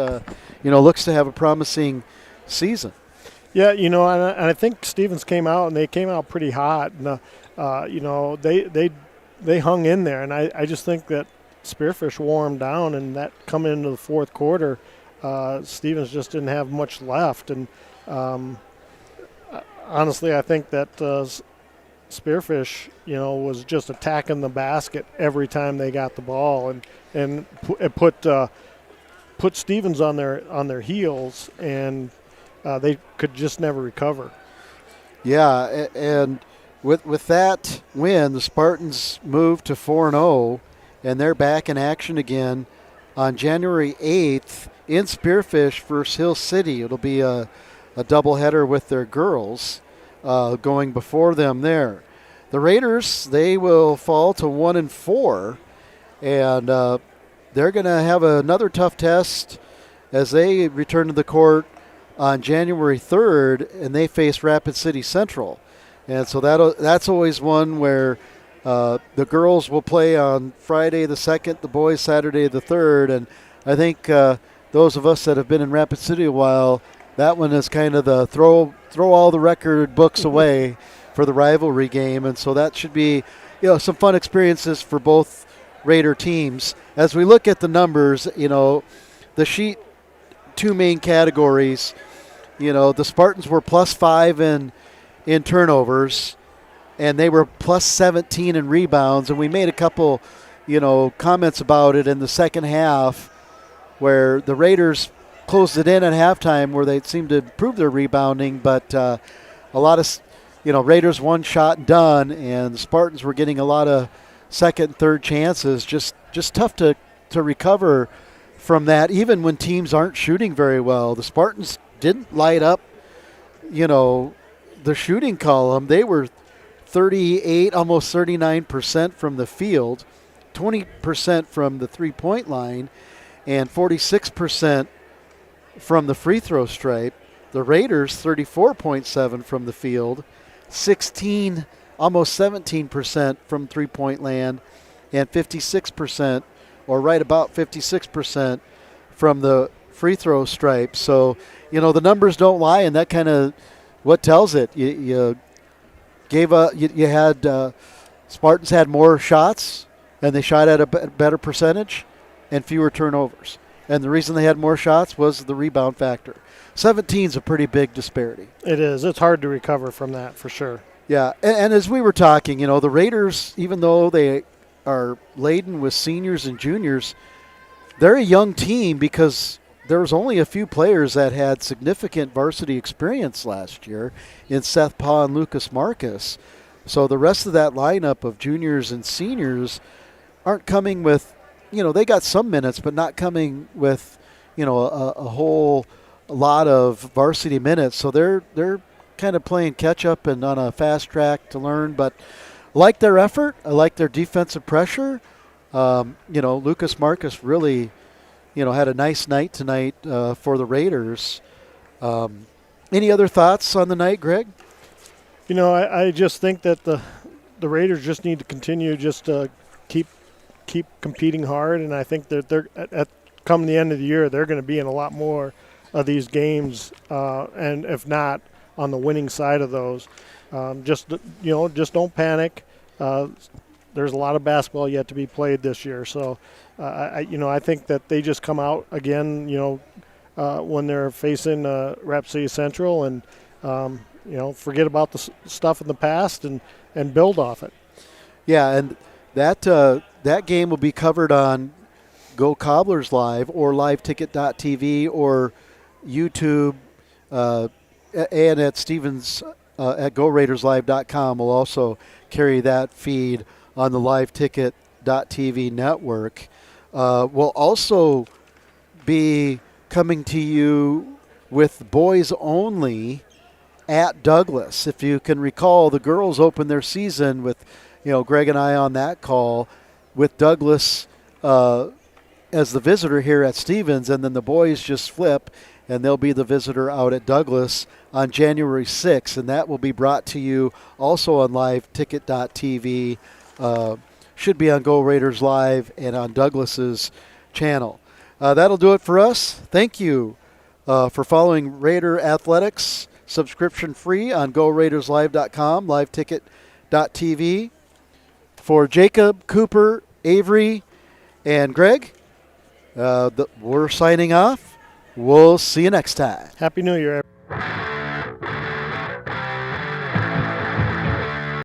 Speaker 1: looks to have a promising season.
Speaker 2: Yeah, and I think Stevens came out, and they came out pretty hot. And, they hung in there, and I just think that Spearfish wore them down, and that coming into the fourth quarter, Stevens just didn't have much left. And, Honestly, I think that Spearfish, was just attacking the basket every time they got the ball, and it put Stevens on their heels, and they could just never recover.
Speaker 1: Yeah, and with that win, the Spartans moved to 4-0, and they're back in action again on January 8th in Spearfish versus Hill City. It'll be a doubleheader with their girls going before them there. The Raiders, they will fall to 1-4, and they're going to have another tough test as they return to the court on January 3rd, and they face Rapid City Central. And so that's always one where the girls will play on Friday the 2nd, the boys Saturday the 3rd. And I think those of us that have been in Rapid City a while, that one is kind of the throw all the record books away for the rivalry game. And so that should be some fun experiences for both Raider teams. As we look at the numbers, the sheet, two main categories, the Spartans were +5 in turnovers, and they were +17 in rebounds. And we made a couple, comments about it in the second half where the Raiders closed it in at halftime where they seemed to improve their rebounding, but a lot of, Raiders one shot and done, and the Spartans were getting a lot of second and third chances. Just tough to recover from that, even when teams aren't shooting very well. The Spartans didn't light up, the shooting column. They were 38, almost 39% from the field, 20% from the three-point line, and 46% from the free throw stripe. The Raiders, 34.7 from the field, 16, almost 17% from three-point land, and 56%, or right about 56% from the free throw stripe. So, the numbers don't lie, and that kind of what tells it. You had Spartans had more shots, and they shot at a better percentage and fewer turnovers. And the reason they had more shots was the rebound factor. 17 is a pretty big disparity.
Speaker 2: It is. It's hard to recover from that for sure.
Speaker 1: Yeah, and as we were talking, the Raiders, even though they are laden with seniors and juniors, they're a young team because there was only a few players that had significant varsity experience last year in Seth Paw and Lucas Marcus. So the rest of that lineup of juniors and seniors aren't coming with, they got some minutes, but not coming with, a whole lot of varsity minutes. So they're kind of playing catch up and on a fast track to learn. But I like their effort. I like their defensive pressure. Lucas Marcus really, had a nice night tonight for the Raiders. Any other thoughts on the night, Greg?
Speaker 2: I just think that the Raiders just need to continue just to keep competing hard, and I think that they're come the end of the year, they're going to be in a lot more of these games, and if not on the winning side of those. Just don't panic. There's a lot of basketball yet to be played this year, so I think that they just come out again, when they're facing Rapid City Central, and forget about the stuff in the past and build off it.
Speaker 1: Yeah, and that game will be covered on Go Cobblers Live or liveticket.tv or YouTube, and at Stevens at GoRaidersLive.com will also carry that feed on the liveticket.tv network. We'll also be coming to you with boys only at Douglas. If you can recall, the girls opened their season with, Greg and I on that call with Douglas as the visitor here at Stevens, and then the boys just flip, and they'll be the visitor out at Douglas on January 6th, and that will be brought to you also on liveticket.tv. Should be on Go Raiders Live and on Douglas's channel. That'll do it for us. Thank you for following Raider Athletics, subscription free on GoRaidersLive.com, liveticket.tv. For Jacob, Cooper, Avery, and Greg, we're signing off. We'll see you next time.
Speaker 2: Happy New Year, everyone.